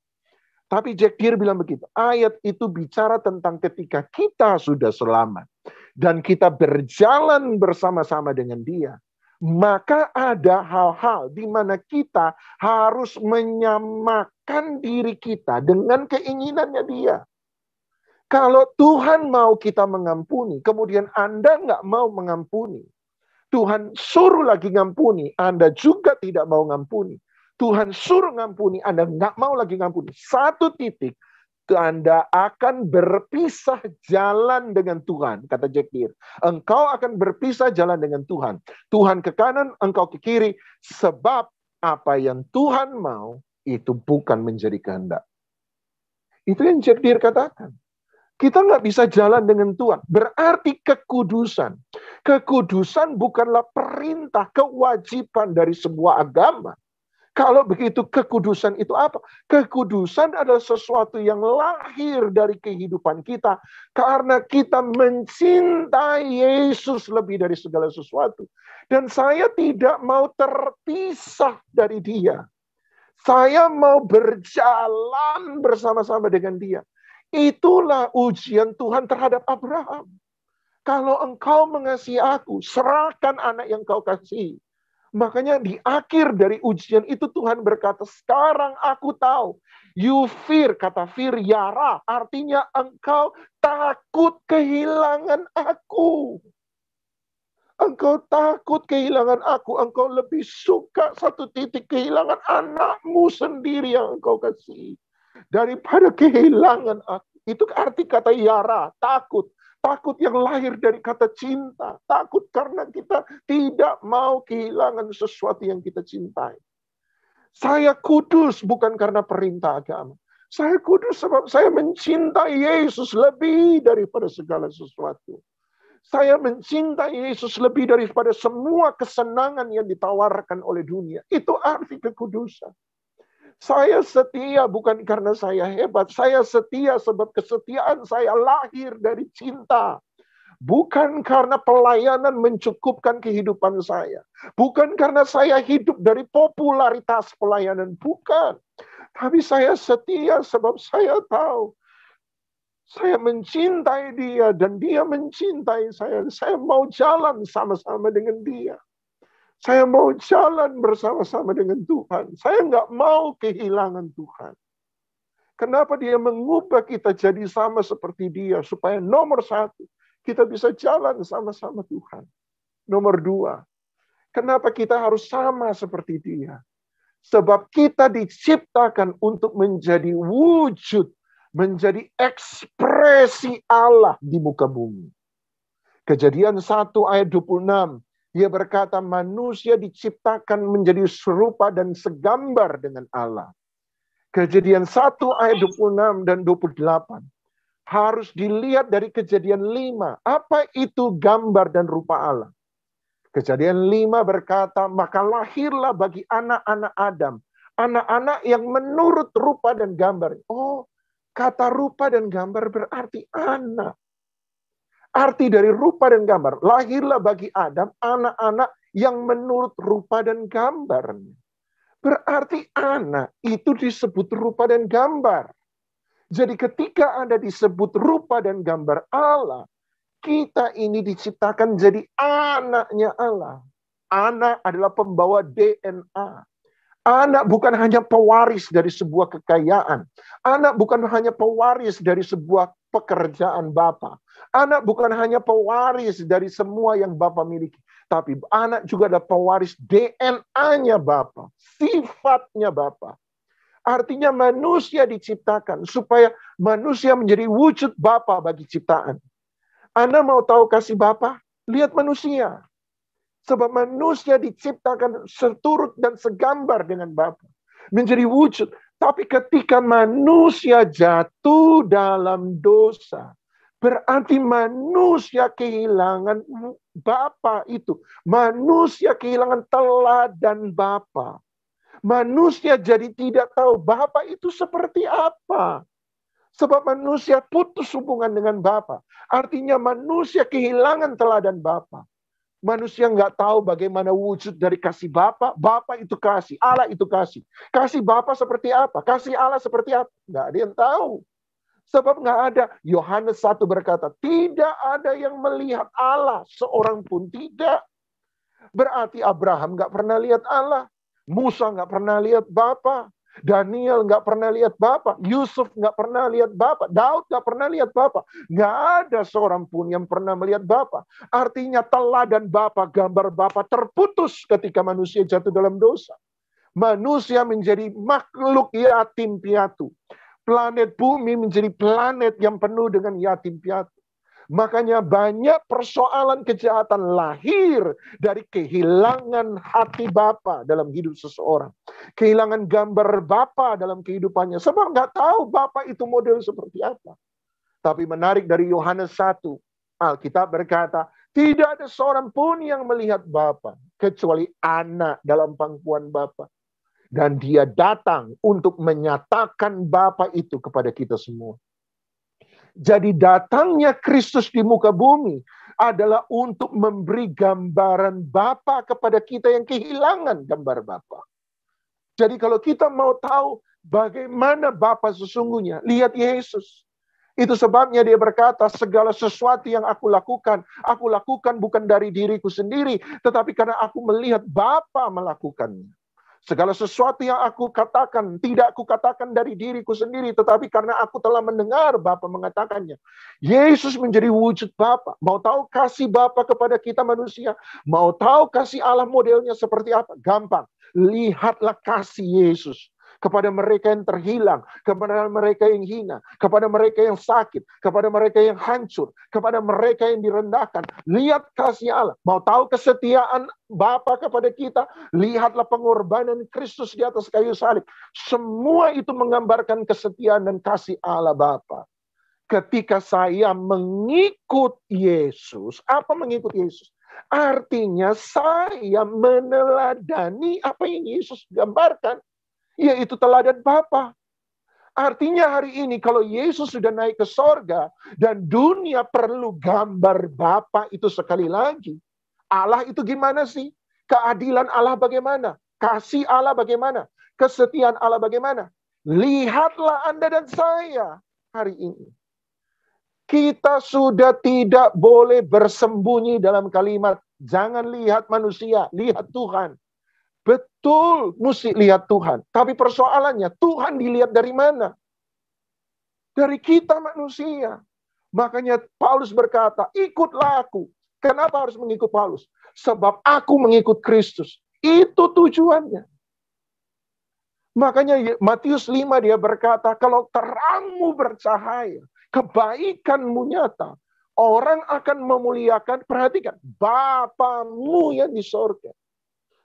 Tapi Jack Deere bilang begitu. Ayat itu bicara tentang ketika kita sudah selamat. Dan kita berjalan bersama-sama dengan Dia. Maka ada hal-hal di mana kita harus menyamakan diri kita dengan keinginannya Dia. Kalau Tuhan mau kita mengampuni, kemudian Anda nggak mau mengampuni. Tuhan suruh lagi ngampuni, Anda juga tidak mau ngampuni. Tuhan suruh ngampuni, Anda nggak mau lagi ngampuni. Satu titik, Anda akan berpisah jalan dengan Tuhan, kata Jack Deere. Engkau akan berpisah jalan dengan Tuhan. Tuhan ke kanan, engkau ke kiri. Sebab apa yang Tuhan mau, itu bukan menjadi kehendak. Itu yang Jack Deere katakan. Kita nggak bisa jalan dengan Tuhan. Berarti kekudusan. Kekudusan bukanlah perintah, kewajiban dari sebuah agama. Kalau begitu kekudusan itu apa? Kekudusan adalah sesuatu yang lahir dari kehidupan kita. Karena kita mencintai Yesus lebih dari segala sesuatu. Dan saya tidak mau terpisah dari Dia. Saya mau berjalan bersama-sama dengan Dia. Itulah ujian Tuhan terhadap Abraham. Kalau engkau mengasihi aku, serahkan anak yang kau kasih. Makanya di akhir dari ujian itu Tuhan berkata, sekarang aku tahu. You fear, kata fear, yara. Artinya engkau takut kehilangan aku. Engkau takut kehilangan aku. Engkau lebih suka satu titik kehilangan anakmu sendiri yang engkau kasih. Daripada kehilangan aku. Itu arti kata yara, takut. Takut yang lahir dari kata cinta. Takut karena kita tidak mau kehilangan sesuatu yang kita cintai. Saya kudus bukan karena perintah agama. Saya kudus sebab saya mencintai Yesus lebih daripada segala sesuatu. Saya mencintai Yesus lebih daripada semua kesenangan yang ditawarkan oleh dunia. Itu arti kekudusan. Saya setia bukan karena saya hebat. Saya setia sebab kesetiaan saya lahir dari cinta. Bukan karena pelayanan mencukupkan kehidupan saya. Bukan karena saya hidup dari popularitas pelayanan. Bukan. Tapi saya setia sebab saya tahu. Saya mencintai Dia dan Dia mencintai saya. Saya mau jalan sama-sama dengan Dia. Saya mau jalan bersama-sama dengan Tuhan. Saya nggak mau kehilangan Tuhan. Kenapa Dia mengubah kita jadi sama seperti Dia? Supaya nomor satu, kita bisa jalan sama-sama Tuhan. Nomor dua, kenapa kita harus sama seperti Dia? Sebab kita diciptakan untuk menjadi wujud, menjadi ekspresi Allah di muka bumi. Kejadian 1 ayat 26. Dia berkata manusia diciptakan menjadi serupa dan segambar dengan Allah. Kejadian 1 ayat 26 dan 28. Harus dilihat dari kejadian 5. Apa itu gambar dan rupa Allah? Kejadian 5 berkata, maka lahirlah bagi anak-anak Adam. Anak-anak yang menurut rupa dan gambar. Oh, kata rupa dan gambar berarti anak. Arti dari rupa dan gambar. Lahirlah bagi Adam anak-anak yang menurut rupa dan gambarnya. Berarti anak itu disebut rupa dan gambar. Jadi ketika Anda disebut rupa dan gambar Allah, kita ini diciptakan jadi anaknya Allah. Anak adalah pembawa DNA. Anak bukan hanya pewaris dari sebuah kekayaan. Anak bukan hanya pewaris dari sebuah pekerjaan Bapa. Anak bukan hanya pewaris dari semua yang Bapa miliki. Tapi anak juga ada pewaris DNA-nya Bapa. Sifatnya Bapa. Artinya manusia diciptakan supaya manusia menjadi wujud Bapa bagi ciptaan. Anda mau tahu kasih Bapa? Lihat manusia. Sebab manusia diciptakan seturut dan segambar dengan Bapa. Menjadi wujud. Tapi ketika manusia jatuh dalam dosa, berarti manusia kehilangan Bapa itu. Manusia kehilangan teladan Bapa. Manusia jadi tidak tahu Bapa itu seperti apa. Sebab manusia putus hubungan dengan Bapa. Artinya manusia kehilangan teladan Bapa. Manusia nggak tahu bagaimana wujud dari kasih Bapa. Bapa itu kasih, Allah itu kasih. Kasih Bapa seperti apa? Kasih Allah seperti apa? Nggak ada yang tahu. Sebab nggak ada. Yohanes 1 berkata, tidak ada yang melihat Allah. Seorang pun tidak. Berarti Abraham nggak pernah lihat Allah. Musa nggak pernah lihat Bapa. Daniel nggak pernah lihat Bapa. Yusuf nggak pernah lihat Bapa. Daud nggak pernah lihat Bapa. Nggak ada seorang pun yang pernah melihat Bapa. Artinya teladan Bapa, gambar Bapa terputus ketika manusia jatuh dalam dosa. Manusia menjadi makhluk yatim piatu. Planet bumi menjadi planet yang penuh dengan yatim piatu. Makanya banyak persoalan kejahatan lahir dari kehilangan hati Bapa dalam hidup seseorang. Kehilangan gambar Bapa dalam kehidupannya. Sebab nggak tahu Bapa itu model seperti apa. Tapi menarik dari Yohanes 1, Alkitab berkata, tidak ada seorang pun yang melihat Bapa kecuali anak dalam pangkuan Bapa. Dan dia datang untuk menyatakan Bapa itu kepada kita semua. Jadi datangnya Kristus di muka bumi adalah untuk memberi gambaran Bapa kepada kita yang kehilangan gambar Bapa. Jadi kalau kita mau tahu bagaimana Bapa sesungguhnya, lihat Yesus. Itu sebabnya dia berkata, segala sesuatu yang aku lakukan bukan dari diriku sendiri, tetapi karena aku melihat Bapa melakukannya. Segala sesuatu yang aku katakan, tidak aku katakan dari diriku sendiri, tetapi karena aku telah mendengar Bapa mengatakannya. Yesus menjadi wujud Bapa. Mau tahu kasih Bapa kepada kita manusia? Mau tahu kasih Allah modelnya seperti apa? Gampang. Lihatlah kasih Yesus kepada mereka yang terhilang, kepada mereka yang hina, kepada mereka yang sakit, kepada mereka yang hancur, kepada mereka yang direndahkan. Lihat kasih Allah. Mau tahu kesetiaan Bapa kepada kita? Lihatlah pengorbanan Kristus di atas kayu salib. Semua itu menggambarkan kesetiaan dan kasih Allah Bapa. Ketika saya mengikut Yesus, apa mengikut Yesus? Artinya saya meneladani apa yang Yesus gambarkan. Yaitu teladan Bapa. Artinya hari ini kalau Yesus sudah naik ke sorga dan dunia perlu gambar Bapa itu sekali lagi. Allah itu gimana sih? Keadilan Allah bagaimana? Kasih Allah bagaimana? Kesetiaan Allah bagaimana? Lihatlah Anda dan saya hari ini. Kita sudah tidak boleh bersembunyi dalam kalimat, jangan lihat manusia, lihat Tuhan. Betul, mesti lihat Tuhan. Tapi persoalannya, Tuhan dilihat dari mana? Dari kita manusia. Makanya Paulus berkata, ikutlah aku. Kenapa harus mengikut Paulus? Sebab aku mengikut Kristus. Itu tujuannya. Makanya Matius 5 dia berkata, kalau terangmu bercahaya, kebaikanmu nyata, orang akan memuliakan, perhatikan, Bapamu yang di sorga.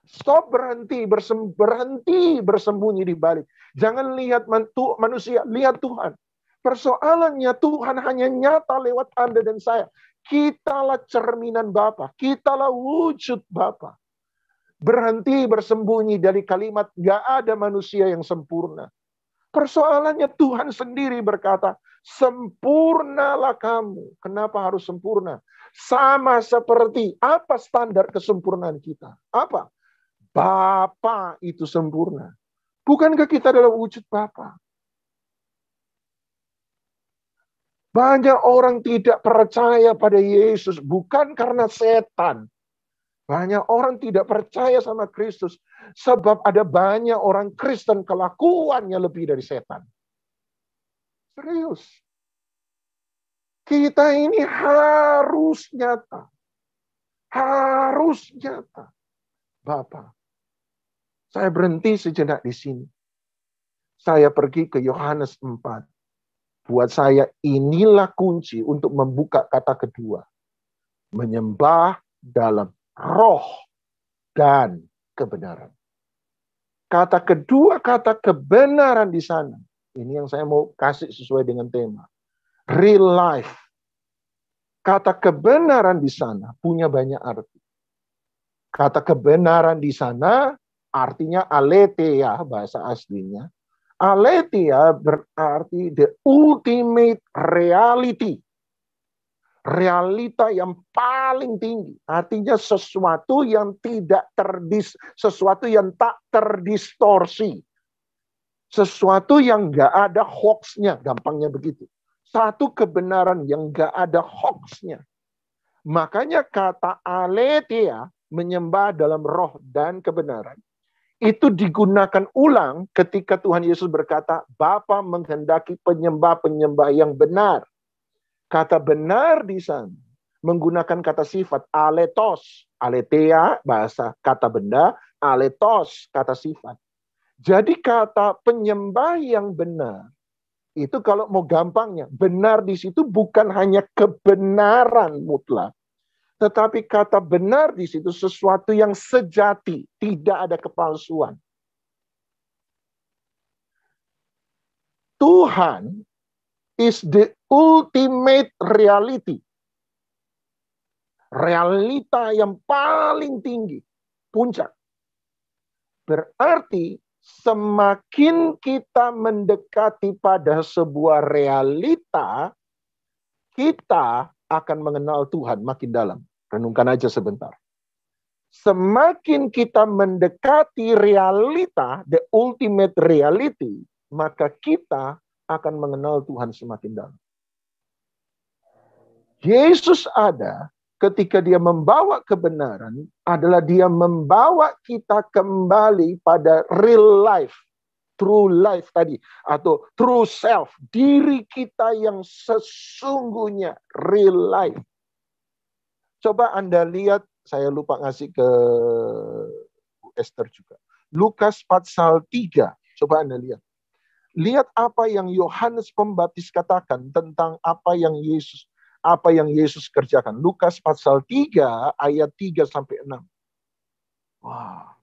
Stop, berhenti bersembunyi di balik. Jangan lihat manusia, lihat Tuhan. Persoalannya Tuhan hanya nyata lewat Anda dan saya. Kitalah cerminan Bapa, kitalah wujud Bapa. Berhenti bersembunyi dari kalimat gak ada manusia yang sempurna. Persoalannya Tuhan sendiri berkata, sempurnalah kamu. Kenapa harus sempurna? Sama seperti apa standar kesempurnaan kita? Apa? Bapa itu sempurna. Bukankah kita adalah wujud Bapa? Banyak orang tidak percaya pada Yesus bukan karena setan. Banyak orang tidak percaya sama Kristus sebab ada banyak orang Kristen kelakuannya lebih dari setan. Serius. Kita ini harus nyata. Harus nyata. Bapa. Saya berhenti sejenak di sini. Saya pergi ke Yohanes 4. Buat saya inilah kunci untuk membuka kata kedua. Menyembah dalam roh dan kebenaran. Kata kedua, kata kebenaran di sana. Ini yang saya mau kasih sesuai dengan tema. Real life. Kata kebenaran di sana punya banyak arti. Kata kebenaran di sana Artinya aletheia bahasa aslinya. Aletheia berarti the ultimate reality. Realita yang paling tinggi. Artinya sesuatu yang sesuatu yang tak terdistorsi. Sesuatu yang nggak ada hoax-nya, gampangnya begitu. Satu kebenaran yang nggak ada hoax-nya. Makanya kata aletheia, menyembah dalam roh dan kebenaran, itu digunakan ulang ketika Tuhan Yesus berkata, Bapa menghendaki penyembah-penyembah yang benar. Kata benar di sana menggunakan kata sifat aletos, aletheia bahasa kata benda, aletos kata sifat. Jadi kata penyembah yang benar itu kalau mau gampangnya, benar di situ bukan hanya kebenaran mutlak, tetapi kata benar di situ sesuatu yang sejati, tidak ada kepalsuan. Tuhan is the ultimate reality. Realita yang paling tinggi, puncak. Berarti semakin kita mendekati pada sebuah realita, kita akan mengenal Tuhan makin dalam. Renungkan aja sebentar. Semakin kita mendekati realita, the ultimate reality, maka kita akan mengenal Tuhan semakin dalam. Yesus ada ketika dia membawa kebenaran, adalah dia membawa kita kembali pada real life, true life tadi, atau true self, diri kita yang sesungguhnya, real life. Coba Anda lihat, saya lupa ngasih ke Esther juga. Lukas pasal 3, coba Anda lihat. Lihat apa yang Yohanes Pembaptis katakan tentang apa yang Yesus kerjakan. Lukas pasal 3 ayat 3 sampai 6. Wah.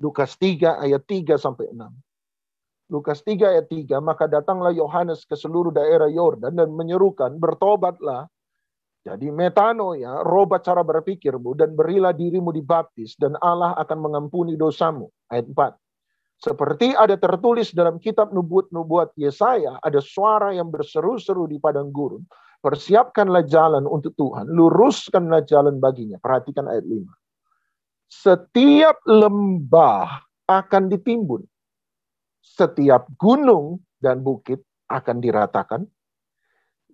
Lukas 3 ayat 3 sampai 6. Lukas 3 ayat 3, maka datanglah Yohanes ke seluruh daerah Yordan dan menyerukan, bertobatlah. Jadi metanoia, robat cara berpikirmu dan berilah dirimu dibaptis dan Allah akan mengampuni dosamu. Ayat 4. Seperti ada tertulis dalam kitab nubuat Yesaya, ada suara yang berseru-seru di padang gurun. Persiapkanlah jalan untuk Tuhan, luruskanlah jalan baginya. Perhatikan ayat 5. Setiap lembah akan ditimbun. Setiap gunung dan bukit akan diratakan.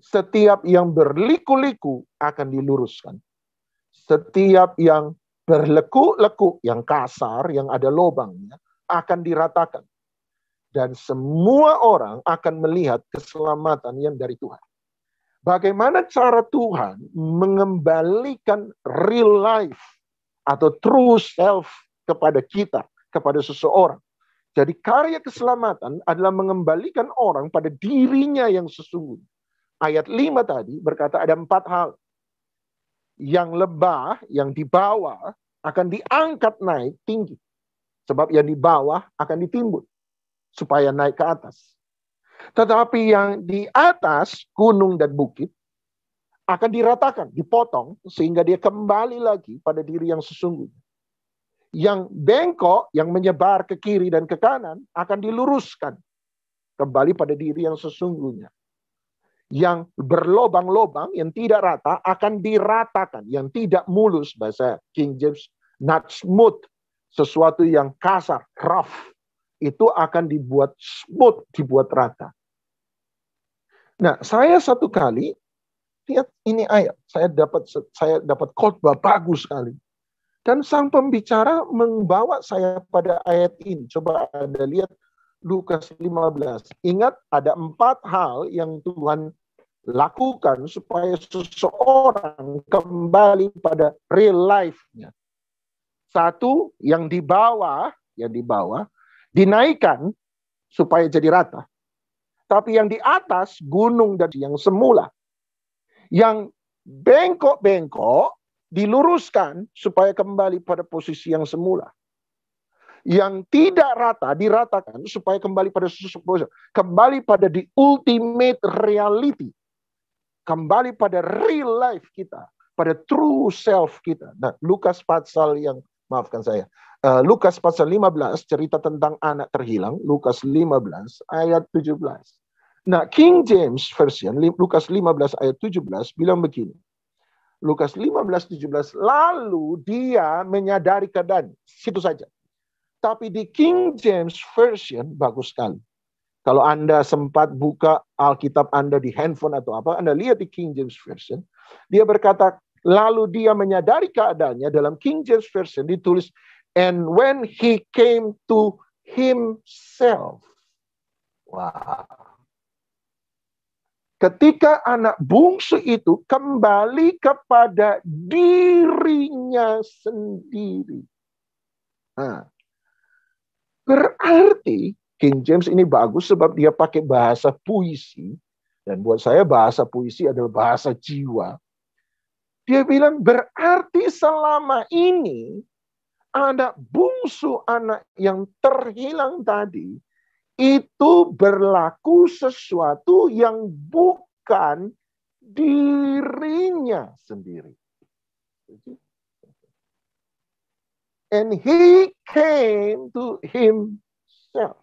Setiap yang berliku-liku akan diluruskan. Setiap yang berlekuk-lekuk, yang kasar, yang ada lubangnya, akan diratakan. Dan semua orang akan melihat keselamatan yang dari Tuhan. Bagaimana cara Tuhan mengembalikan real life atau true self kepada kita, kepada seseorang. Jadi karya keselamatan adalah mengembalikan orang pada dirinya yang sesungguhnya. Ayat 5 tadi berkata ada 4 hal. Yang lebah, yang di bawah akan diangkat naik tinggi. Sebab yang di bawah akan ditimbun supaya naik ke atas. Tetapi yang di atas gunung dan bukit akan diratakan, dipotong sehingga dia kembali lagi pada diri yang sesungguhnya. Yang bengkok, yang menyebar ke kiri dan ke kanan akan diluruskan kembali pada diri yang sesungguhnya. Yang berlobang-lobang, yang tidak rata akan diratakan, yang tidak mulus, bahasa King James, not smooth. Sesuatu yang kasar, rough, itu akan dibuat smooth, dibuat rata. Nah, saya satu kali lihat ini ayat, saya dapat khotbah bagus sekali. Dan sang pembicara membawa saya pada ayat ini. Coba Anda lihat Lukas 15. Ingat ada 4 hal yang Tuhan lakukan supaya seseorang kembali pada real life-nya. 1, yang di bawah dinaikkan supaya jadi rata. Tapi yang di atas, gunung dan yang semula. Yang bengkok-bengkok diluruskan supaya kembali pada posisi yang semula. Yang tidak rata diratakan supaya kembali pada posisi, kembali pada the ultimate reality. Kembali pada real life kita, pada true self kita. Nah, Lukas pasal yang Maafkan saya. Lukas pasal 15 cerita tentang anak terhilang. Lukas 15 ayat 17. Nah, King James Version Lukas 15 ayat 17 bilang begini. Lukas 15:17, lalu dia menyadari keadaan. Situ saja. Tapi di King James Version bagus sekali. Kalau Anda sempat buka Alkitab Anda di handphone atau apa, Anda lihat di King James Version, dia berkata, lalu dia menyadari keadaannya. Dalam King James Version ditulis, and when he came to himself. Wah. Ketika anak bungsu itu kembali kepada dirinya sendiri. Nah, berarti King James ini bagus sebab dia pakai bahasa puisi. Dan buat saya bahasa puisi adalah bahasa jiwa. Dia bilang berarti selama ini anak bungsu, anak yang terhilang tadi, itu berlaku sesuatu yang bukan dirinya sendiri. And he came to himself.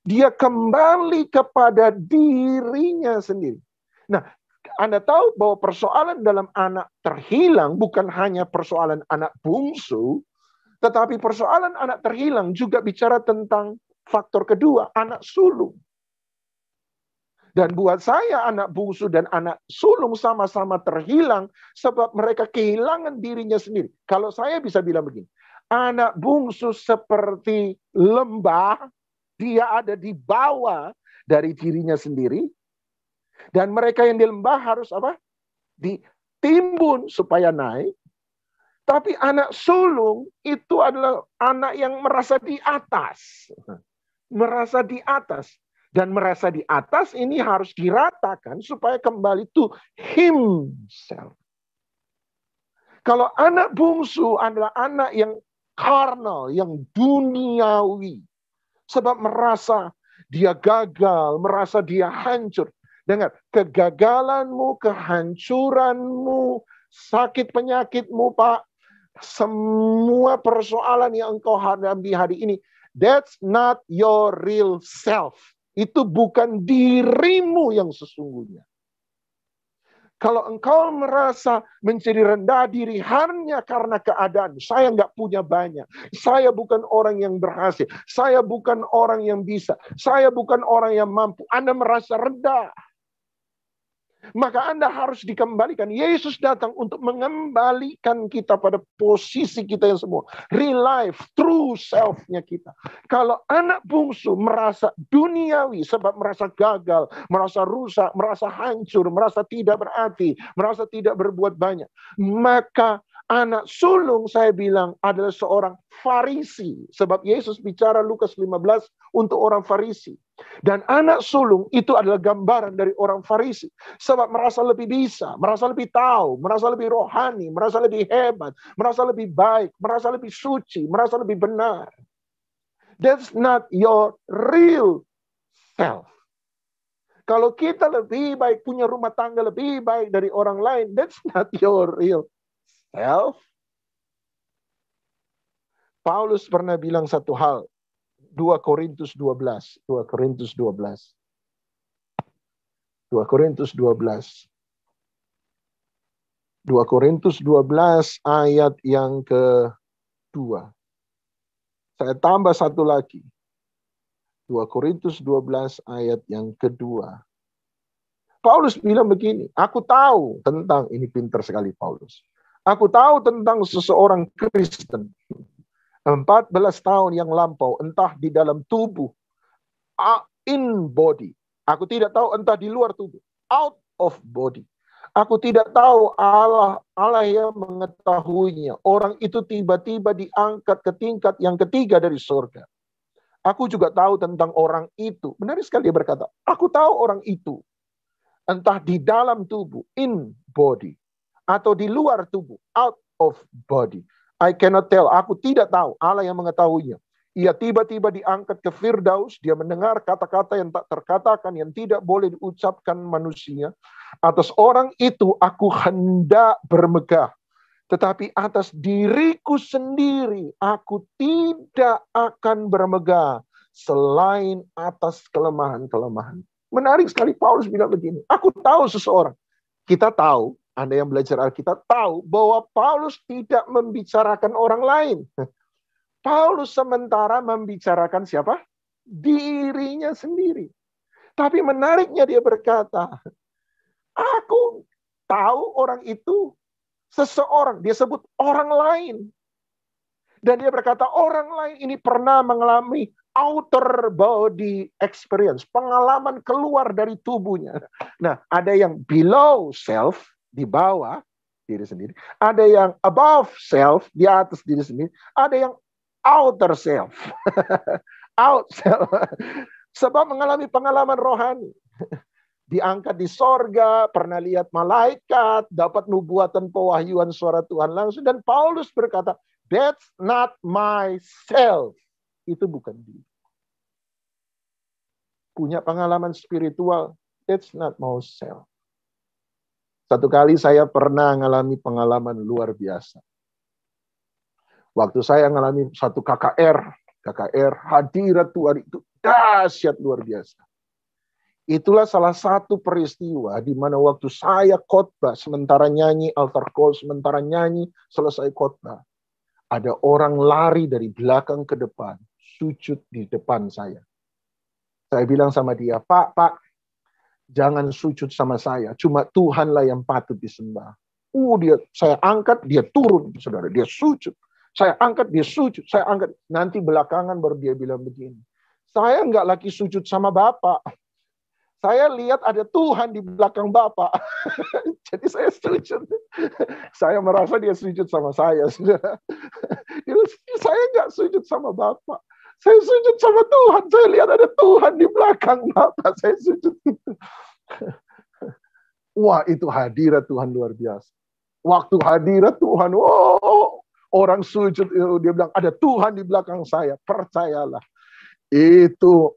Dia kembali kepada dirinya sendiri. Nah, Anda tahu bahwa persoalan dalam anak terhilang bukan hanya persoalan anak bungsu, tetapi persoalan anak terhilang juga bicara tentang faktor kedua, anak sulung. Dan buat saya anak bungsu dan anak sulung sama-sama terhilang sebab mereka kehilangan dirinya sendiri. Kalau saya bisa bilang begini, anak bungsu seperti lembah, dia ada di bawah dari dirinya sendiri. Dan mereka yang di lembah harus apa? Ditimbun supaya naik. Tapi anak sulung itu adalah anak yang merasa di atas. Merasa di atas. Dan merasa di atas ini harus diratakan supaya kembali to himself. Kalau anak bungsu adalah anak yang karnal, yang duniawi. Sebab merasa dia gagal, merasa dia hancur. Dengar, kegagalanmu, kehancuranmu, sakit penyakitmu, Pak, semua persoalan yang engkau hadapi hari ini, that's not your real self. Itu bukan dirimu yang sesungguhnya. Kalau engkau merasa menjadi rendah diri hanya karena keadaan, saya nggak punya banyak, saya bukan orang yang berhasil, saya bukan orang yang bisa, saya bukan orang yang mampu, Anda merasa rendah. Maka Anda harus dikembalikan. Yesus datang untuk mengembalikan kita pada posisi kita yang semua. Real life, true self-nya kita. Kalau anak bungsu merasa duniawi sebab merasa gagal, merasa rusak, merasa hancur, merasa tidak berarti, merasa tidak berbuat banyak. Maka anak sulung saya bilang adalah seorang Farisi. Sebab Yesus bicara Lukas 15 untuk orang Farisi. Dan anak sulung itu adalah gambaran dari orang Farisi. Sebab merasa lebih bisa, merasa lebih tahu, merasa lebih rohani, merasa lebih hebat, merasa lebih baik, merasa lebih suci, merasa lebih benar. That's not your real self. Kalau kita lebih baik, punya rumah tangga lebih baik dari orang lain, that's not your real self. Paulus pernah bilang satu hal. 2 Korintus 12. 2 Korintus 12. 2 Korintus 12. 2 Korintus 12 ayat yang kedua. Saya tambah satu lagi. 2 Korintus 12 ayat yang kedua. Paulus bilang begini, aku tahu tentang, ini pintar sekali Paulus. Aku tahu tentang seseorang Kristen. 14 tahun yang lampau, entah di dalam tubuh, in body. Aku tidak tahu entah di luar tubuh, out of body. Aku tidak tahu, Allah yang mengetahuinya. Orang itu tiba-tiba diangkat ke tingkat yang ketiga dari surga. Aku juga tahu tentang orang itu. Benar sekali dia berkata, aku tahu orang itu. Entah di dalam tubuh, in body. Atau di luar tubuh, out of body. I cannot tell. Aku tidak tahu. Allah yang mengetahuinya. Ia tiba-tiba diangkat ke Firdaus. Dia mendengar kata-kata yang tak terkatakan, yang tidak boleh diucapkan manusia. Atas orang itu aku hendak bermegah. Tetapi atas diriku sendiri aku tidak akan bermegah selain atas kelemahan-kelemahan. Menarik sekali Paulus bilang begini. Aku tahu seseorang. Kita tahu, Anda yang belajar Alkitab tahu bahwa Paulus tidak membicarakan orang lain. Paulus sementara membicarakan siapa? Dirinya sendiri. Tapi menariknya dia berkata, aku tahu orang itu seseorang, dia sebut orang lain. Dan dia berkata, orang lain ini pernah mengalami outer body experience, pengalaman keluar dari tubuhnya. Nah, ada yang below self, di bawah diri sendiri. Ada yang above self, di atas diri sendiri. Ada yang outer self. Out self. Sebab mengalami pengalaman rohani. Diangkat di sorga, pernah lihat malaikat, dapat nubuatan pewahyuan suara Tuhan langsung. Dan Paulus berkata, that's not myself. Itu bukan diri. Punya pengalaman spiritual, that's not myself. Satu kali saya pernah mengalami pengalaman luar biasa. Waktu saya mengalami satu KKR hadirat Tuhan itu dahsyat luar biasa. Itulah salah satu peristiwa di mana waktu saya khotbah, sementara nyanyi altar call, sementara nyanyi selesai khotbah, ada orang lari dari belakang ke depan, sujud di depan saya. Saya bilang sama dia, Pak, jangan sujud sama saya, cuma Tuhanlah yang patut disembah. Saya angkat, dia turun, saudara, dia sujud. Saya angkat, dia sujud. Saya angkat, nanti belakangan baru dia bilang begini, saya nggak lagi sujud sama Bapak. Saya lihat ada Tuhan di belakang Bapak. Jadi saya sujud. Saya merasa dia sujud sama saya. Saya nggak sujud sama Bapak. Saya sujud sama Tuhan. Saya lihat ada Tuhan di belakang Bapak. Saya sujud. Wah, itu hadirat Tuhan luar biasa. Waktu hadirat Tuhan, orang sujud. Dia bilang, ada Tuhan di belakang saya. Percayalah. Itu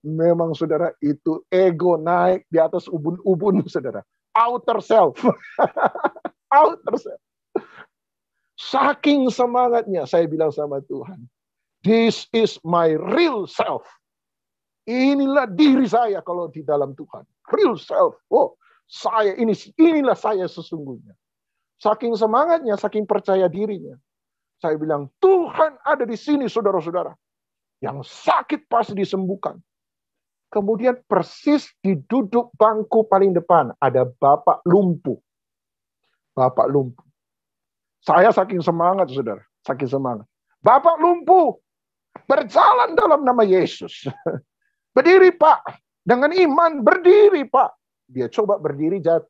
memang saudara, itu ego naik di atas ubun-ubun saudara. Outer self. Outer self. Saking semangatnya saya bilang sama Tuhan, this is my real self. Inilah diri saya kalau di dalam Tuhan. Real self. Inilah saya sesungguhnya. Saking semangatnya, saking percaya dirinya. Saya bilang, Tuhan ada di sini saudara-saudara. Yang sakit pasti disembuhkan. Kemudian persis di duduk bangku paling depan ada Bapak lumpuh. Bapak lumpuh. Saya saking semangat, saudara. Saking semangat. Bapak lumpuh. Berjalan dalam nama Yesus. Berdiri, Pak. Dengan iman, berdiri, Pak. Dia coba berdiri, jatuh.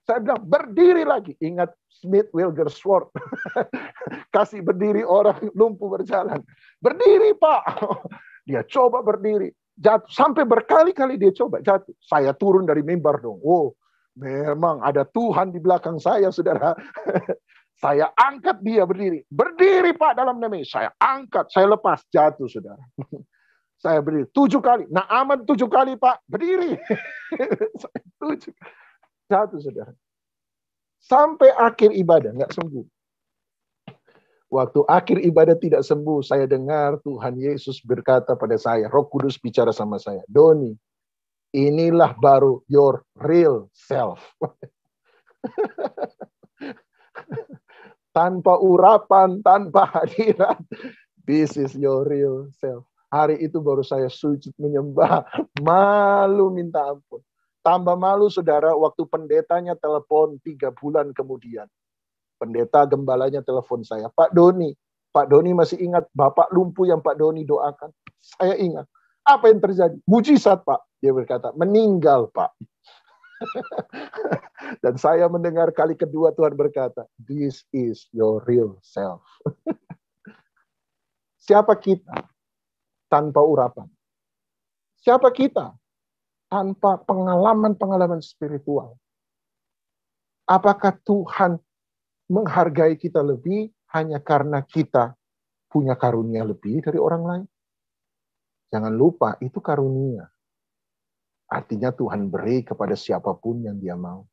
Saya bilang, berdiri lagi. Ingat Smith Wigglesworth. Kasih berdiri orang lumpuh berjalan. Berdiri, Pak. Dia coba berdiri. Jatuh. Sampai berkali-kali dia coba jatuh. Saya turun dari mimbar dong. Memang ada Tuhan di belakang saya, saudara. Saya angkat dia berdiri. Berdiri, Pak, dalam nama Yesus. Saya angkat, saya lepas. Jatuh, saudara. Saya berdiri 7 kali. Naaman 7 kali, Pak. Berdiri. Saya 7 kali. Jatuh, saudara. Sampai akhir ibadah, nggak sembuh. Waktu akhir ibadah tidak sembuh, saya dengar Tuhan Yesus berkata pada saya, Roh Kudus bicara sama saya, Doni, inilah baru your real self. Tanpa urapan, tanpa hadirat, this is your real self. Hari itu baru saya sujud menyembah, malu minta ampun. Tambah malu saudara, waktu pendetanya telepon 3 bulan kemudian. Pendeta gembalanya telepon saya, Pak Doni masih ingat Bapak lumpuh yang Pak Doni doakan? Saya ingat. Apa yang terjadi? Mujizat, Pak. Dia berkata, meninggal, Pak. Dan saya mendengar kali kedua Tuhan berkata, this is your real self. Siapa kita tanpa urapan? Siapa kita tanpa pengalaman-pengalaman spiritual? Apakah Tuhan menghargai kita lebih hanya karena kita punya karunia lebih dari orang lain? Jangan lupa, itu karunia. Artinya Tuhan beri kepada siapapun yang dia mau.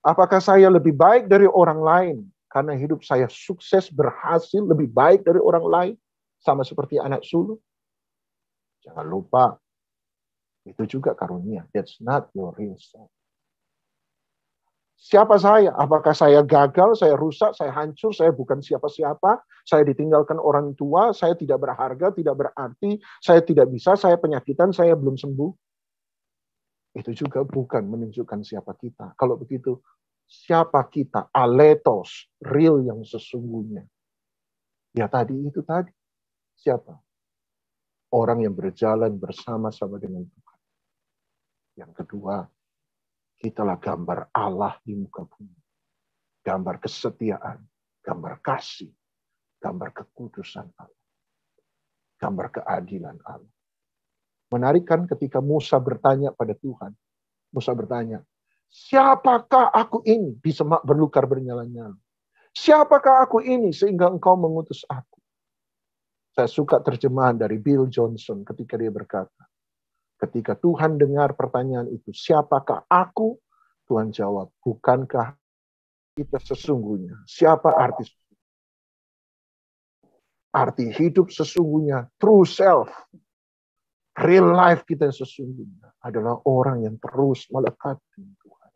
Apakah saya lebih baik dari orang lain karena hidup saya sukses, berhasil, lebih baik dari orang lain? Sama seperti anak sulung. Jangan lupa, itu juga karunia. That's not your real self. Siapa saya? Apakah saya gagal, saya rusak, saya hancur, saya bukan siapa-siapa, saya ditinggalkan orang tua, saya tidak berharga, tidak berarti, saya tidak bisa, saya penyakitan, saya belum sembuh? Itu juga bukan menunjukkan siapa kita. Kalau begitu, siapa kita? Aletos, real yang sesungguhnya. Ya tadi itu tadi. Siapa? Orang yang berjalan bersama-sama dengan Tuhan. Yang kedua, kitalah gambar Allah di muka bumi. Gambar kesetiaan, gambar kasih, gambar kekudusan Allah. Gambar keadilan Allah. Menarik kan ketika Musa bertanya pada Tuhan. Musa bertanya, siapakah aku ini? Di semak belukar bernyala-nyala. Siapakah aku ini sehingga engkau mengutus aku? Saya suka terjemahan dari Bill Johnson ketika dia berkata, ketika Tuhan dengar pertanyaan itu, siapakah aku? Tuhan jawab, bukankah kita sesungguhnya? Siapa arti hidup sesungguhnya? True self. Real life kita sesungguhnya adalah orang yang terus melekat dengan Tuhan.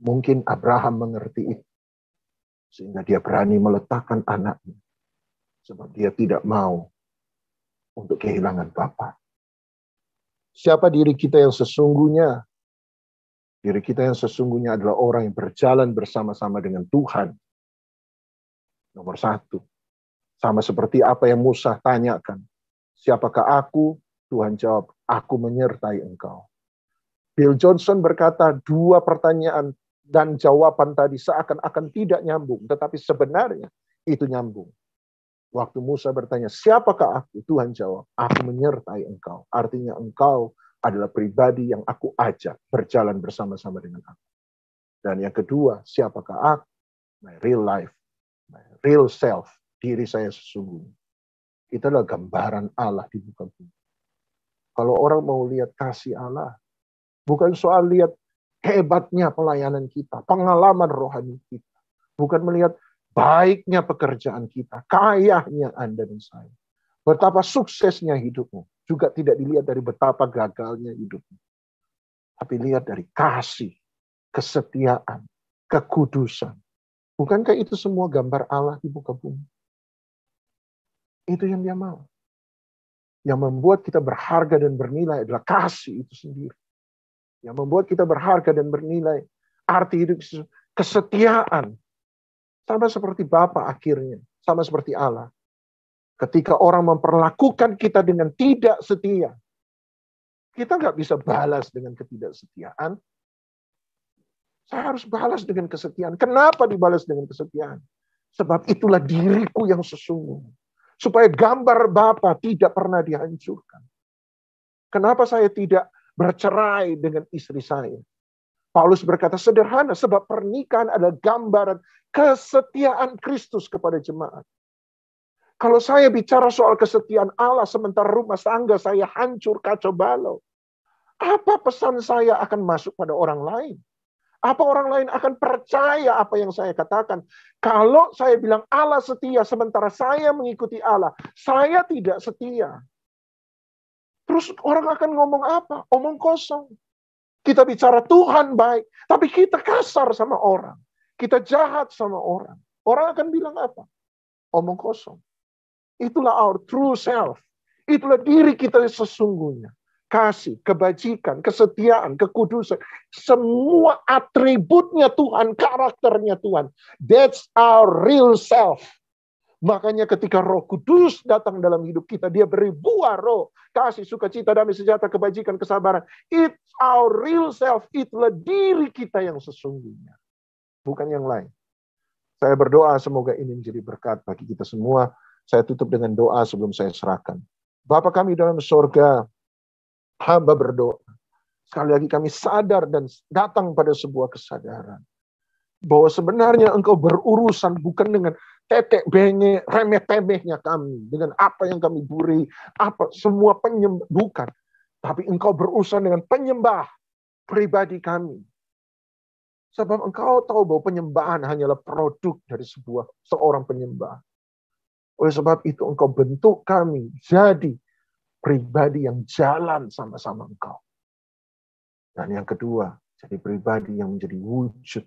Mungkin Abraham mengerti itu. Sehingga dia berani meletakkan anaknya. Sebab dia tidak mau untuk kehilangan Bapa. Siapa diri kita yang sesungguhnya? Diri kita yang sesungguhnya adalah orang yang berjalan bersama-sama dengan Tuhan. Nomor satu. Sama seperti apa yang Musa tanyakan. Siapakah aku? Tuhan jawab, aku menyertai engkau. Bill Johnson berkata, dua pertanyaan dan jawaban tadi seakan-akan tidak nyambung. Tetapi sebenarnya itu nyambung. Waktu Musa bertanya, siapakah aku? Tuhan jawab, aku menyertai engkau. Artinya engkau adalah pribadi yang aku ajak berjalan bersama-sama dengan aku. Dan yang kedua, siapakah aku? My real life, my real self, diri saya sesungguhnya. Itu adalah gambaran Allah di muka bumi. Kalau orang mau lihat kasih Allah, bukan soal lihat hebatnya pelayanan kita, pengalaman rohani kita. Bukan melihat baiknya pekerjaan kita, kayanya Anda dan saya. Betapa suksesnya hidupmu. Juga tidak dilihat dari betapa gagalnya hidupmu. Tapi lihat dari kasih, kesetiaan, kekudusan. Bukankah itu semua gambar Allah di muka bumi? Itu yang dia mau. Yang membuat kita berharga dan bernilai adalah kasih itu sendiri. Yang membuat kita berharga dan bernilai arti hidup kesetiaan. Sama seperti Bapa akhirnya. Sama seperti Allah. Ketika orang memperlakukan kita dengan tidak setia. Kita nggak bisa balas dengan ketidaksetiaan. Saya harus balas dengan kesetiaan. Kenapa dibalas dengan kesetiaan? Sebab itulah diriku yang sesungguhnya. Supaya gambar Bapa tidak pernah dihancurkan. Kenapa saya tidak bercerai dengan istri saya? Paulus berkata sederhana, sebab pernikahan adalah gambaran kesetiaan Kristus kepada jemaat. Kalau saya bicara soal kesetiaan Allah, sementara rumah tangga saya hancur kacau balau. Apa pesan saya akan masuk pada orang lain? Apa orang lain akan percaya apa yang saya katakan? Kalau saya bilang Allah setia, sementara saya mengikuti Allah, saya tidak setia. Terus orang akan ngomong apa? Omong kosong. Kita bicara Tuhan baik, tapi kita kasar sama orang. Kita jahat sama orang. Orang akan bilang apa? Omong kosong. Itulah our true self. Itulah diri kita sesungguhnya. Kasih, kebajikan, kesetiaan, kekudusan. Semua atributnya Tuhan, karakternya Tuhan. That's our real self. Makanya ketika Roh Kudus datang dalam hidup kita, dia beri buah roh. Kasih, sukacita, damai, sejahtera, kebajikan, kesabaran. It's our real self. Itulah diri kita yang sesungguhnya. Bukan yang lain. Saya berdoa semoga ini menjadi berkat bagi kita semua. Saya tutup dengan doa sebelum saya serahkan. Bapa kami dalam surga, hamba berdoa. Sekali lagi kami sadar dan datang pada sebuah kesadaran. Bahwa sebenarnya engkau berurusan bukan dengan tetek bengek, remeh-temehnya kami. Dengan apa yang kami buri, apa semua penyembah. Bukan. Tapi engkau berurusan dengan penyembah pribadi kami. Sebab engkau tahu bahwa penyembahan hanyalah produk dari seorang penyembah. Oleh sebab itu engkau bentuk kami jadi pribadi yang jalan sama-sama engkau. Dan yang kedua, jadi pribadi yang menjadi wujud.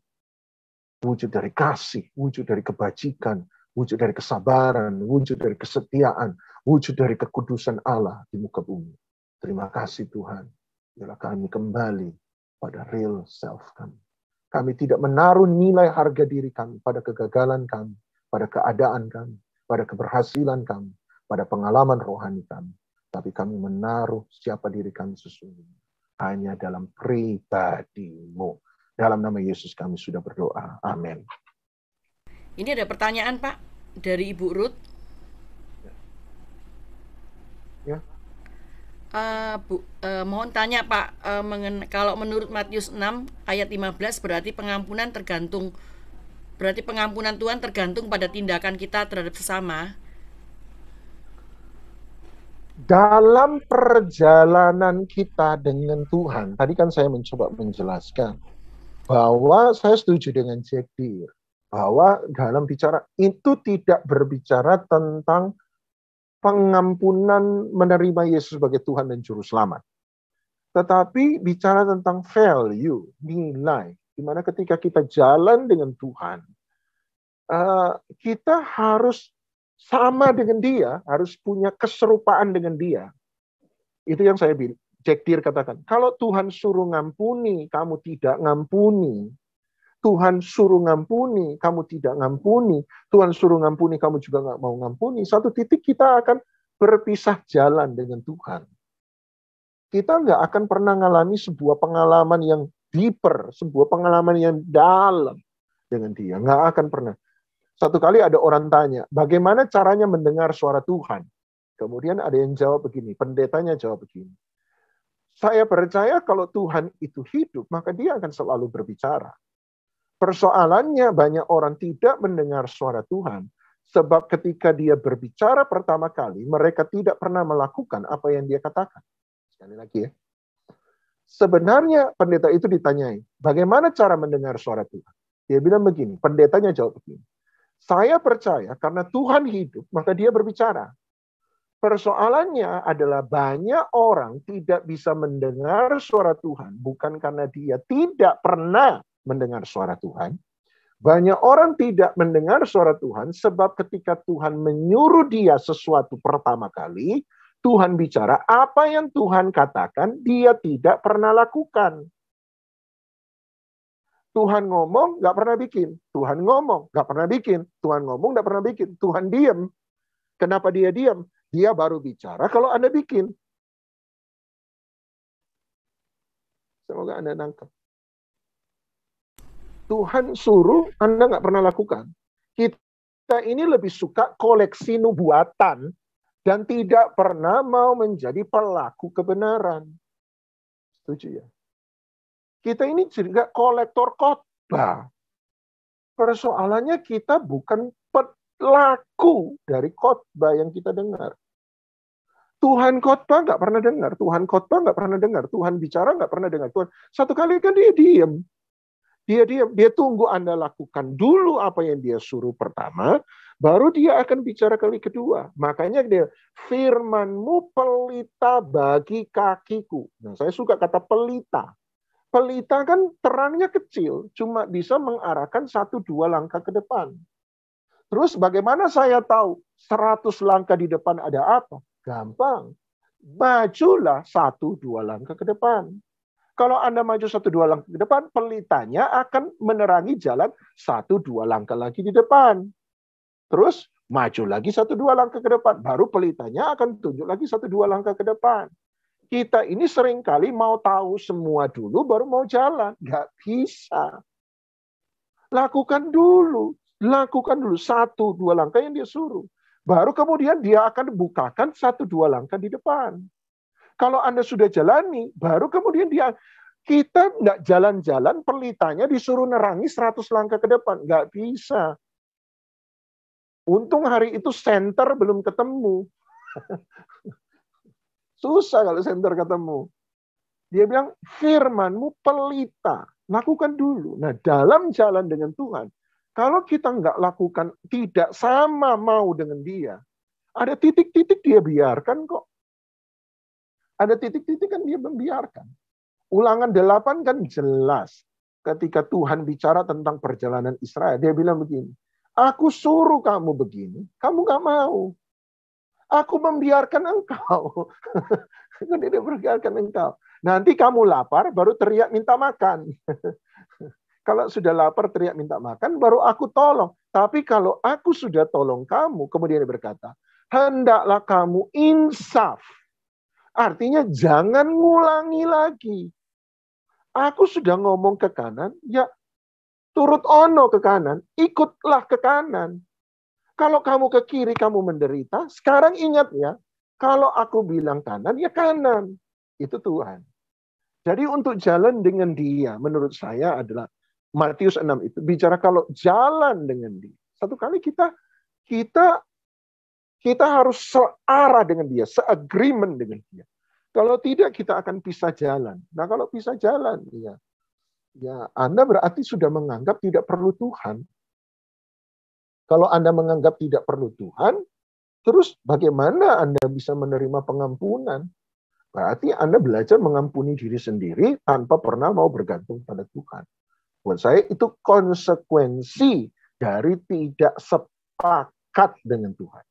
Wujud dari kasih, wujud dari kebajikan, wujud dari kesabaran, wujud dari kesetiaan, wujud dari kekudusan Allah di muka bumi. Terima kasih Tuhan. Biarlah kami kembali pada real self kami. Kami tidak menaruh nilai harga diri kami pada kegagalan kami, pada keadaan kami, pada keberhasilan kami, pada pengalaman rohani kami. Tapi kami menaruh siapa diri kami sesungguhnya. Hanya dalam pribadi-Mu. Dalam nama Yesus kami sudah berdoa. Amin. Ini ada pertanyaan Pak dari Ibu Ruth. Ya. Mohon tanya Pak, kalau menurut Matius 6 ayat 15 berarti pengampunan Tuhan tergantung pada tindakan kita terhadap sesama. Dalam perjalanan kita dengan Tuhan, tadi kan saya mencoba menjelaskan bahwa saya setuju dengan Jack Deere, bahwa dalam bicara itu tidak berbicara tentang pengampunan menerima Yesus sebagai Tuhan dan Juru Selamat. Tetapi bicara tentang value, nilai. Dimana ketika kita jalan dengan Tuhan, kita harus sama dengan dia, harus punya keserupaan dengan dia. Itu yang saya bilang. Jack Deere katakan, kalau Tuhan suruh ngampuni, kamu tidak ngampuni. Tuhan suruh ngampuni, kamu tidak ngampuni. Tuhan suruh ngampuni, kamu juga nggak mau ngampuni. Satu titik kita akan berpisah jalan dengan Tuhan. Kita nggak akan pernah mengalami sebuah pengalaman yang deeper, sebuah pengalaman yang dalam dengan dia. Nggak akan pernah. Satu kali ada orang tanya, bagaimana caranya mendengar suara Tuhan? Kemudian ada yang jawab begini, pendetanya jawab begini. Saya percaya kalau Tuhan itu hidup, maka dia akan selalu berbicara. Persoalannya banyak orang tidak mendengar suara Tuhan, sebab ketika dia berbicara pertama kali, mereka tidak pernah melakukan apa yang dia katakan. Sekali lagi ya. Sebenarnya pendeta itu ditanyai, bagaimana cara mendengar suara Tuhan? Dia bilang begini, pendetanya jawab begini. Saya percaya karena Tuhan hidup, maka dia berbicara. Persoalannya adalah banyak orang tidak bisa mendengar suara Tuhan, bukan karena dia tidak pernah mendengar suara Tuhan. Banyak orang tidak mendengar suara Tuhan sebab ketika Tuhan menyuruh dia sesuatu pertama kali, Tuhan bicara, apa yang Tuhan katakan, dia tidak pernah lakukan. Tuhan ngomong, nggak pernah bikin. Tuhan ngomong, nggak pernah bikin. Tuhan ngomong, nggak pernah bikin. Tuhan diam. Kenapa dia diam? Dia baru bicara kalau Anda bikin. Semoga Anda nangkep. Tuhan suruh, Anda nggak pernah lakukan. Kita ini lebih suka koleksi nubuatan dan tidak pernah mau menjadi pelaku kebenaran. Setuju ya? Kita ini juga kolektor khotbah. Persoalannya kita bukan pelaku dari khotbah yang kita dengar. Tuhan khotbah nggak pernah dengar, Tuhan khotbah nggak pernah dengar, Tuhan bicara nggak pernah dengar. Tuhan satu kali kan dia diam. Dia tunggu Anda lakukan dulu apa yang dia suruh pertama, baru dia akan bicara kali kedua. Makanya dia, firman-Mu pelita bagi kakiku. Nah, saya suka kata pelita. Pelita kan terangnya kecil, cuma bisa mengarahkan 1-2 langkah ke depan. Terus bagaimana saya tahu 100 langkah di depan ada apa? Gampang. Majulah 1-2 langkah ke depan. Kalau Anda maju 1-2 langkah ke depan, pelitanya akan menerangi jalan 1-2 langkah lagi di depan. Terus maju lagi 1-2 langkah ke depan. Baru pelitanya akan tunjuk lagi 1-2 langkah ke depan. Kita ini seringkali mau tahu semua dulu baru mau jalan. Nggak bisa. Lakukan dulu 1-2 langkah yang dia suruh. Baru kemudian dia akan bukakan 1-2 langkah di depan. Kalau Anda sudah jalani, baru kemudian kita nggak jalan-jalan, pelitanya disuruh nerangi 100 langkah ke depan. Nggak bisa. Untung hari itu senter belum ketemu. Susah kalau senter ketemu. Dia bilang, firman-Mu pelita. Lakukan dulu. Nah, dalam jalan dengan Tuhan, kalau kita nggak lakukan, tidak sama mau dengan dia, ada titik-titik dia biarkan kok. Ada titik-titik kan dia membiarkan. Ulangan 8 kan jelas. Ketika Tuhan bicara tentang perjalanan Israel, dia bilang begini, aku suruh kamu begini, kamu nggak mau. Aku membiarkan engkau. Aku tidak membiarkan engkau. Nanti kamu lapar, baru teriak minta makan. Kalau sudah lapar, teriak minta makan, baru aku tolong. Tapi kalau aku sudah tolong kamu, kemudian dia berkata, hendaklah kamu insaf. Artinya jangan ngulangi lagi. Aku sudah ngomong ke kanan, ya turut ono ke kanan, ikutlah ke kanan. Kalau kamu ke kiri, kamu menderita. Sekarang ingat ya, kalau aku bilang kanan, ya kanan. Itu Tuhan. Jadi untuk jalan dengan dia, menurut saya adalah Matius 6 itu bicara kalau jalan dengan dia. Satu kali kita harus searah dengan dia, seagreement dengan dia. Kalau tidak, kita akan pisah jalan. Nah, kalau pisah jalan, ya Anda berarti sudah menganggap tidak perlu Tuhan. Kalau Anda menganggap tidak perlu Tuhan, terus bagaimana Anda bisa menerima pengampunan? Berarti Anda belajar mengampuni diri sendiri tanpa pernah mau bergantung pada Tuhan. Buat saya itu konsekuensi dari tidak sepakat dengan Tuhan.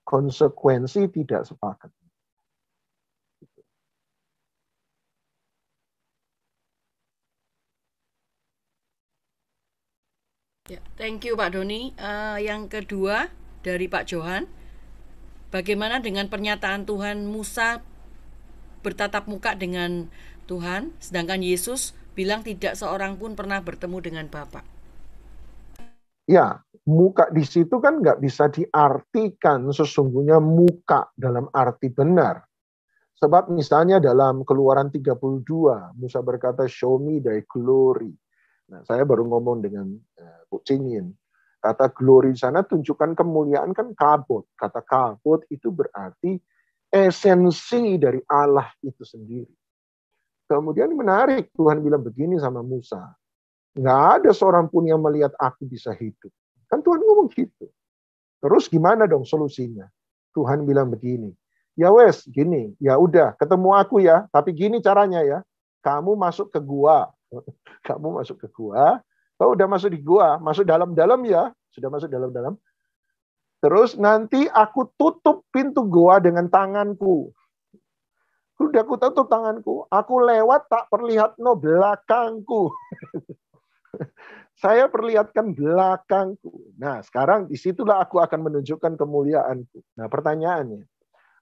Konsekuensi tidak sepakat. Ya, thank you Pak Doni. Yang kedua dari Pak Johan, bagaimana dengan pernyataan Tuhan Musa bertatap muka dengan Tuhan, sedangkan Yesus bilang tidak seorang pun pernah bertemu dengan Bapa? Ya, muka di situ kan nggak bisa diartikan sesungguhnya muka dalam arti benar. Sebab misalnya dalam Keluaran 32, Musa berkata, show me thy glory. Nah, saya baru ngomong dengan Bu Cingin. Kata glory di sana tunjukkan kemuliaan kan kabut. Kata kabut itu berarti esensi dari Allah itu sendiri. Kemudian menarik, Tuhan bilang begini sama Musa. Nggak ada seorang pun yang melihat aku bisa hidup. Kan Tuhan ngomong gitu. Terus gimana dong solusinya? Tuhan bilang begini. Ya wes, gini. Ya udah, ketemu aku ya. Tapi gini caranya ya. Kamu masuk ke gua. Kamu masuk ke gua. Kalau udah masuk di gua, masuk dalam-dalam ya. Sudah masuk dalam-dalam. Terus nanti aku tutup pintu gua dengan tanganku. Udah aku tutup tanganku. Aku lewat tak perlihat no belakangku. Saya perlihatkan belakangku. Nah, sekarang disitulah aku akan menunjukkan kemuliaanku. Nah, pertanyaannya,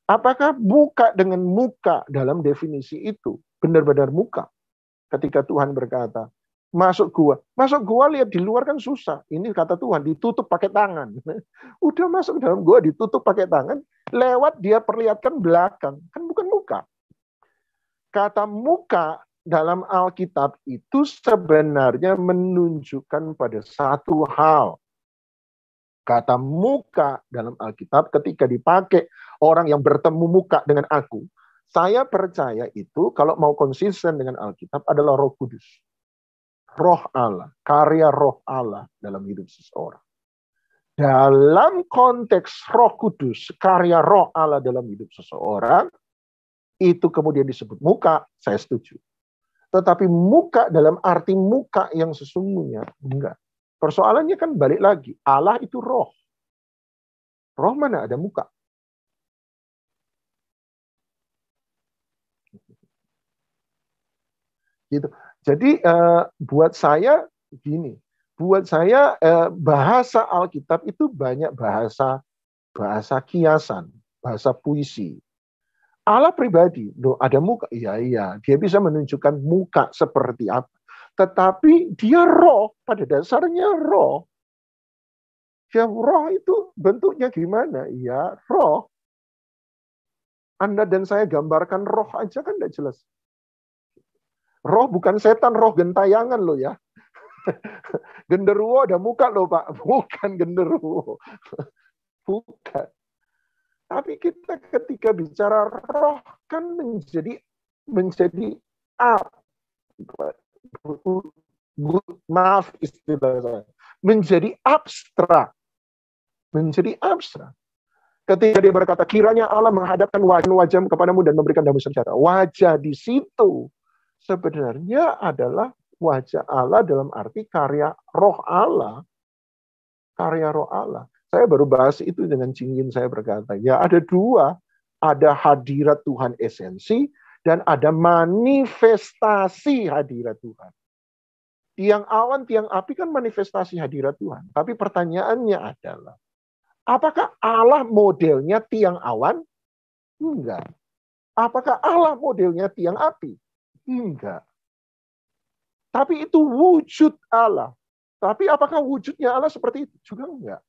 apakah muka dengan muka dalam definisi itu benar-benar muka? Ketika Tuhan berkata, masuk gua lihat di luar kan susah. Ini kata Tuhan, ditutup pakai tangan. Udah masuk dalam gua, ditutup pakai tangan, lewat dia perlihatkan belakang. Kan bukan muka. Kata muka dalam Alkitab itu sebenarnya menunjukkan pada satu hal. Kata muka dalam Alkitab ketika dipakai orang yang bertemu muka dengan aku, saya percaya itu kalau mau konsisten dengan Alkitab adalah Roh Kudus. Roh Allah, karya Roh Allah dalam hidup seseorang. Dalam konteks Roh Kudus, karya Roh Allah dalam hidup seseorang, itu kemudian disebut muka, saya setuju. Tetapi muka dalam arti muka yang sesungguhnya, enggak. Persoalannya kan balik lagi, Allah itu roh. Roh mana ada muka? Gitu. Jadi buat saya gini, buat saya bahasa Alkitab itu banyak bahasa kiasan, bahasa puisi. Allah pribadi, loh ada muka, iya, dia bisa menunjukkan muka seperti apa. Tetapi dia roh, pada dasarnya roh. Ya roh itu bentuknya gimana? Ya roh. Anda dan saya gambarkan roh aja kan tidak jelas. Roh bukan setan, roh gentayangan loh ya. Genderuwo ada muka loh Pak, bukan genderuwo. Bukan. Tapi kita ketika bicara roh kan menjadi up. Maaf istilah saya. Menjadi abstrak. Menjadi abstrak. Ketika dia berkata, kiranya Allah menghadapkan wajah kepadamu dan memberikan damai sejahtera. Wajah di situ sebenarnya adalah wajah Allah dalam arti karya roh Allah. Karya roh Allah. Saya baru bahas itu dengan Cingin, saya berkata, ya ada dua. Ada hadirat Tuhan esensi, dan ada manifestasi hadirat Tuhan. Tiang awan, tiang api kan manifestasi hadirat Tuhan. Tapi pertanyaannya adalah, apakah Allah modelnya tiang awan? Enggak. Apakah Allah modelnya tiang api? Enggak. Tapi itu wujud Allah. Tapi apakah wujudnya Allah seperti itu? Juga enggak.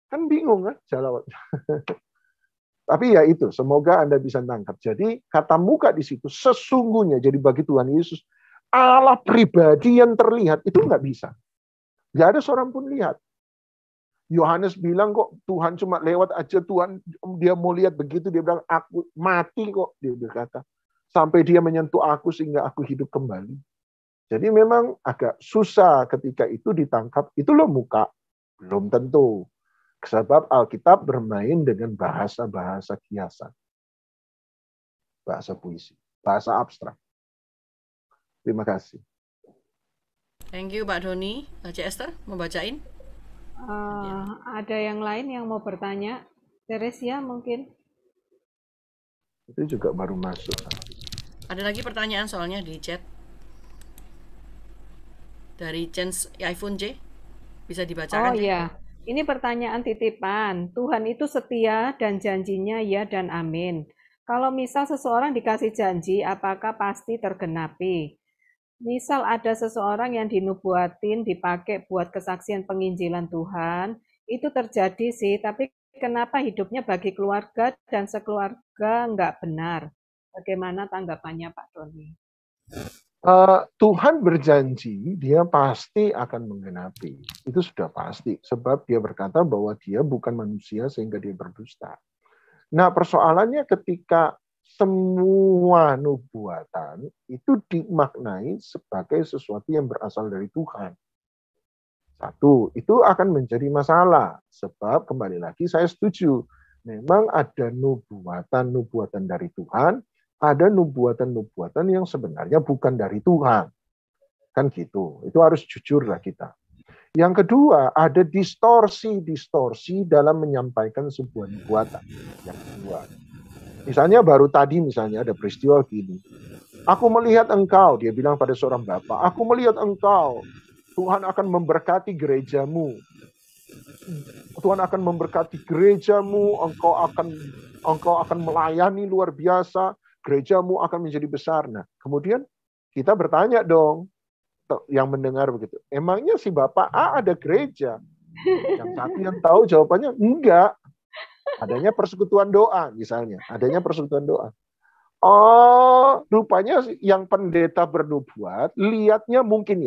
Kan bingung kan? Jalan. Tapi ya itu, semoga Anda bisa nangkap. Jadi kata muka di situ sesungguhnya, jadi bagi Tuhan Yesus, Allah pribadi yang terlihat, itu nggak bisa. Nggak ada seorang pun lihat. Yohanes bilang kok Tuhan cuma lewat aja, Tuhan dia mau lihat begitu, dia bilang aku mati kok, dia berkata. Sampai dia menyentuh aku sehingga aku hidup kembali. Jadi memang agak susah ketika itu ditangkap, itu loh muka. Belum tentu. Sebab Alkitab bermain dengan bahasa-bahasa kiasan. Bahasa puisi. Bahasa abstrak. Terima kasih. Thank you Pak Doni. Cik Esther mau bacain? Ada yang lain yang mau bertanya? Teresia mungkin? Itu juga baru masuk. Ada lagi pertanyaan soalnya di chat. Dari Chance iPhone J. Bisa dibacakan? Oh iya. Ini pertanyaan titipan. Tuhan itu setia dan janjinya ya dan amin. Kalau misal seseorang dikasih janji, apakah pasti tergenapi? Misal ada seseorang yang dinubuatin dipakai buat kesaksian penginjilan Tuhan, itu terjadi sih, tapi kenapa hidupnya bagi keluarga dan sekeluarga nggak benar? Bagaimana tanggapannya Pak Doni? Tuhan berjanji, dia pasti akan menggenapi. Itu sudah pasti. Sebab dia berkata bahwa dia bukan manusia sehingga dia berdusta. Nah, persoalannya ketika semua nubuatan itu dimaknai sebagai sesuatu yang berasal dari Tuhan. Satu, itu akan menjadi masalah. Sebab kembali lagi saya setuju. Memang ada nubuatan dari Tuhan, ada nubuatan-nubuatan yang sebenarnya bukan dari Tuhan. Kan gitu. Itu harus jujurlah kita. Yang kedua, ada distorsi-distorsi dalam menyampaikan sebuah nubuatan. Yang kedua. Misalnya baru tadi misalnya ada peristiwa gini. Aku melihat engkau, dia bilang pada seorang bapak, aku melihat engkau. Tuhan akan memberkati gerejamu. Tuhan akan memberkati gerejamu, engkau akan melayani luar biasa. Gerejamu akan menjadi besar. Nah, kemudian kita bertanya dong, yang mendengar begitu. Emangnya si Bapak A ada gereja? Yang satu yang tahu jawabannya enggak. Adanya persekutuan doa misalnya. Adanya persekutuan doa. Oh, rupanya yang pendeta bernubuat, lihatnya mungkin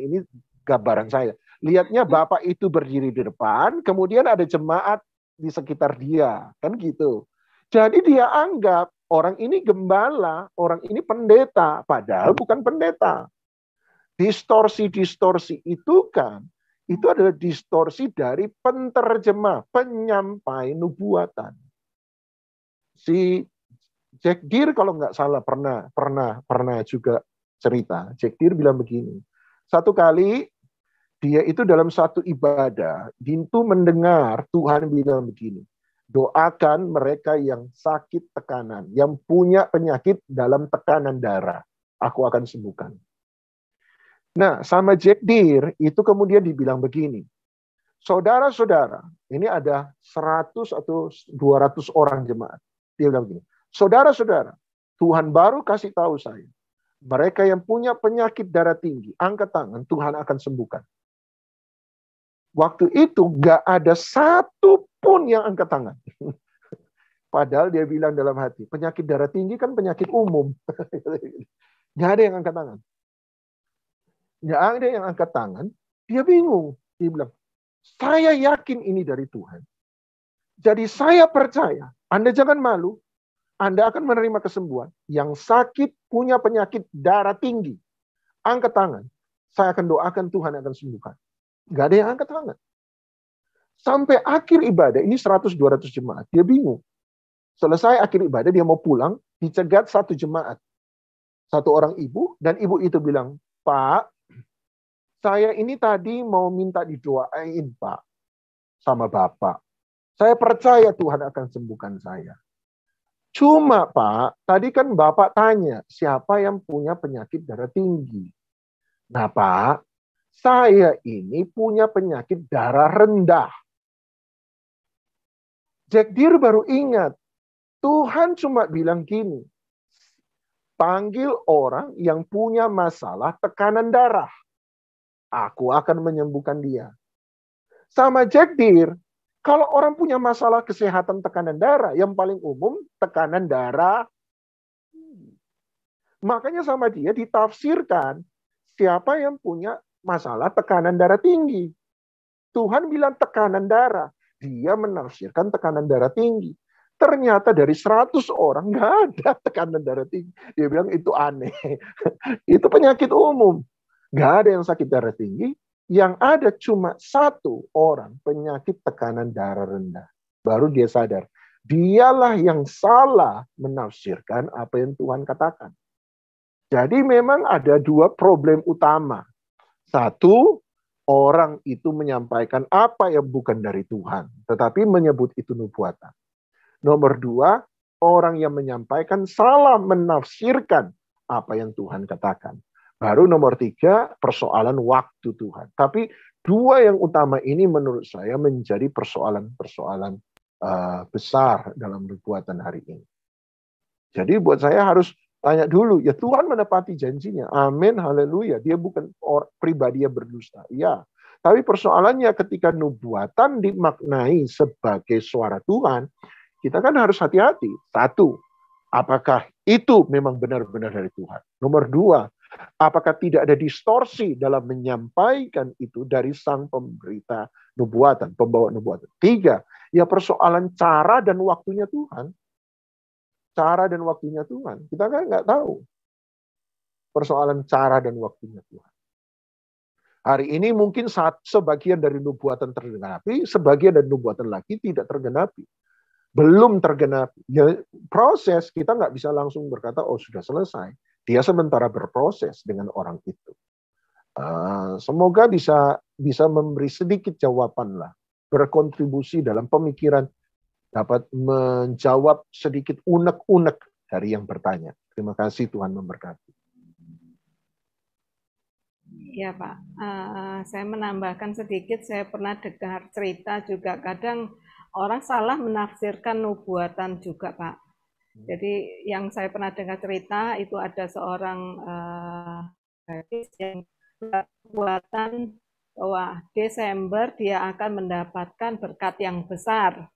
ini gambaran saya. Lihatnya Bapak itu berdiri di depan, kemudian ada jemaat di sekitar dia. Kan gitu. Jadi dia anggap orang ini gembala, orang ini pendeta, padahal bukan pendeta. Distorsi-distorsi itu kan, itu adalah distorsi dari penterjemah, penyampai nubuatan. Si Jack Deere kalau nggak salah pernah juga cerita. Jack Deere bilang begini, satu kali dia itu dalam satu ibadah, itu mendengar Tuhan bilang begini, doakan mereka yang sakit tekanan, yang punya penyakit dalam tekanan darah. Aku akan sembuhkan. Nah, sama Jack Deere, itu kemudian dibilang begini. Saudara-saudara, ini ada 100 atau 200 orang jemaat. Dia bilang begini. Saudara-saudara, Tuhan baru kasih tahu saya. Mereka yang punya penyakit darah tinggi, angkat tangan, Tuhan akan sembuhkan. Waktu itu nggak ada satu pun yang angkat tangan. Padahal dia bilang dalam hati, penyakit darah tinggi kan penyakit umum. Nggak ada yang angkat tangan. Nggak ada yang angkat tangan. Dia bingung. Dia bilang, saya yakin ini dari Tuhan. Jadi saya percaya. Anda jangan malu. Anda akan menerima kesembuhan. Yang sakit punya penyakit darah tinggi, angkat tangan. Saya akan doakan Tuhan akan sembuhkan. Gak ada yang angkat tangan. Sampai akhir ibadah, ini 100-200 jemaat. Dia bingung. Selesai akhir ibadah, dia mau pulang, dicegat satu jemaat. Satu orang ibu, dan ibu itu bilang, Pak, saya ini tadi mau minta didoain, Pak, sama Bapak. Saya percaya Tuhan akan sembuhkan saya. Cuma Pak, tadi kan Bapak tanya, siapa yang punya penyakit darah tinggi? Nah Pak, saya ini punya penyakit darah rendah. Jack Deere baru ingat, Tuhan cuma bilang gini, panggil orang yang punya masalah tekanan darah. Aku akan menyembuhkan dia. Sama Jack Deere, kalau orang punya masalah kesehatan tekanan darah, yang paling umum tekanan darah. Makanya sama dia ditafsirkan, siapa yang punya masalah tekanan darah tinggi. Tuhan bilang tekanan darah. Dia menafsirkan tekanan darah tinggi. Ternyata dari 100 orang nggak ada tekanan darah tinggi. Dia bilang itu aneh. Itu penyakit umum. Nggak ada yang sakit darah tinggi. Yang ada cuma satu orang penyakit tekanan darah rendah. Baru dia sadar. Dialah yang salah menafsirkan apa yang Tuhan katakan. Jadi memang ada dua problem utama. Satu, orang itu menyampaikan apa yang bukan dari Tuhan. Tetapi menyebut itu nubuatan. Nomor dua, orang yang menyampaikan salah menafsirkan apa yang Tuhan katakan. Baru nomor tiga, persoalan waktu Tuhan. Tapi dua yang utama ini menurut saya menjadi persoalan-persoalan besar dalam nubuatan hari ini. Jadi buat saya harus tanya dulu, ya Tuhan menepati janjinya. Amin, haleluya. Dia bukan pribadi yang berdusta. Ya, tapi persoalannya ketika nubuatan dimaknai sebagai suara Tuhan, kita kan harus hati-hati. Satu, apakah itu memang benar-benar dari Tuhan? Nomor dua, apakah tidak ada distorsi dalam menyampaikan itu dari sang pemberita nubuatan, pembawa nubuatan? Tiga, ya persoalan cara dan waktunya Tuhan. Cara dan waktunya Tuhan. Kita kan nggak tahu. Persoalan cara dan waktunya Tuhan. Hari ini mungkin sebagian dari nubuatan tergenapi, sebagian dari nubuatan lagi tidak tergenapi. Belum tergenapi. Ya, proses, kita nggak bisa langsung berkata, oh sudah selesai. Dia sementara berproses dengan orang itu. Semoga bisa memberi sedikit jawaban lah. Berkontribusi dalam pemikiran, dapat menjawab sedikit unek-unek dari yang bertanya. Terima kasih, Tuhan memberkati. Ya Pak, saya menambahkan sedikit, saya pernah dengar cerita juga, kadang orang salah menafsirkan nubuatan juga Pak. Jadi yang saya pernah dengar cerita, itu ada seorang gadis yang nubuatan bahwa Desember dia akan mendapatkan berkat yang besar.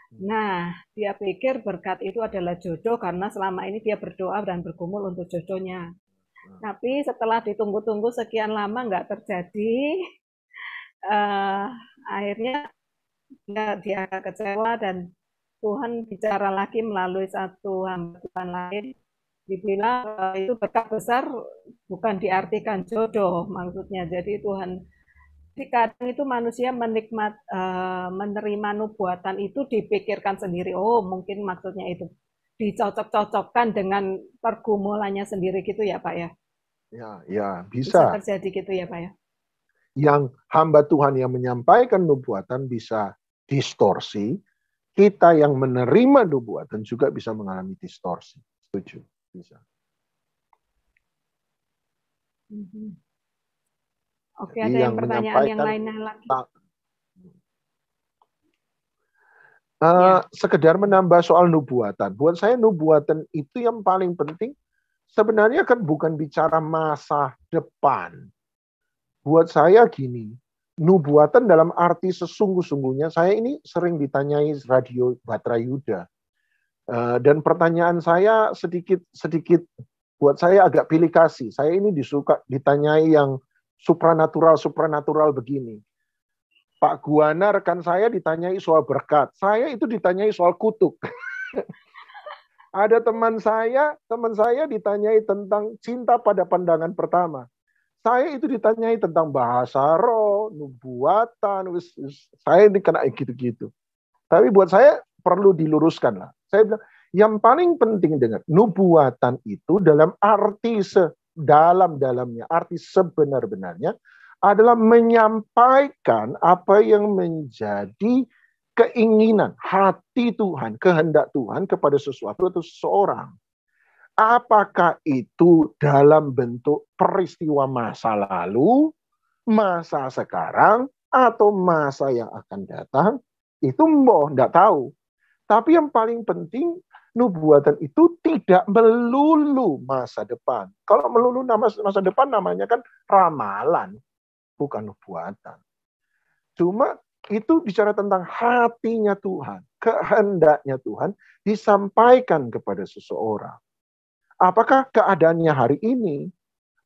Nah, dia pikir berkat itu adalah jodoh karena selama ini dia berdoa dan bergumul untuk jodohnya. Tapi setelah ditunggu-tunggu sekian lama nggak terjadi, akhirnya dia kecewa dan Tuhan bicara lagi melalui satu hamba Tuhan lain. Dibilang itu berkat besar bukan diartikan jodoh maksudnya. Jadi Tuhan, kadang itu manusia menerima nubuatan itu dipikirkan sendiri. Oh, mungkin maksudnya itu dicocok-cocokkan dengan pergumulannya sendiri gitu ya Pak ya? Ya, bisa. Bisa terjadi gitu ya Pak ya? Yang hamba Tuhan yang menyampaikan nubuatan bisa distorsi, kita yang menerima nubuatan juga bisa mengalami distorsi. Setuju? Bisa. Oke, ada yang pertanyaan yang lainnya lagi? Sekedar menambah soal nubuatan. Buat saya nubuatan itu yang paling penting. Sebenarnya kan bukan bicara masa depan. Buat saya gini, nubuatan dalam arti sesungguh-sungguhnya, saya ini sering ditanyai radio Batra Yuda. Dan pertanyaan saya sedikit buat saya agak pilih kasih. Saya ini ditanyai yang supranatural begini. Pak Guana rekan saya ditanyai soal berkat. Saya itu ditanyai soal kutuk. Ada teman saya ditanyai tentang cinta pada pandangan pertama. Saya itu ditanyai tentang bahasa roh, nubuatan, saya dikena gitu-gitu. Tapi buat saya perlu diluruskan lah. Saya bilang, yang paling penting dengar, nubuatan itu dalam arti sedalam-dalamnya, arti sebenar-benarnya, adalah menyampaikan apa yang menjadi keinginan hati Tuhan, kehendak Tuhan kepada sesuatu atau seseorang. Apakah itu dalam bentuk peristiwa masa lalu, masa sekarang, atau masa yang akan datang, itu enggak tahu. Tapi yang paling penting, nubuatan itu tidak melulu masa depan. Kalau melulu masa depan namanya kan ramalan, bukan nubuatan. Cuma itu bicara tentang hatinya Tuhan, kehendaknya Tuhan disampaikan kepada seseorang. Apakah keadaannya hari ini?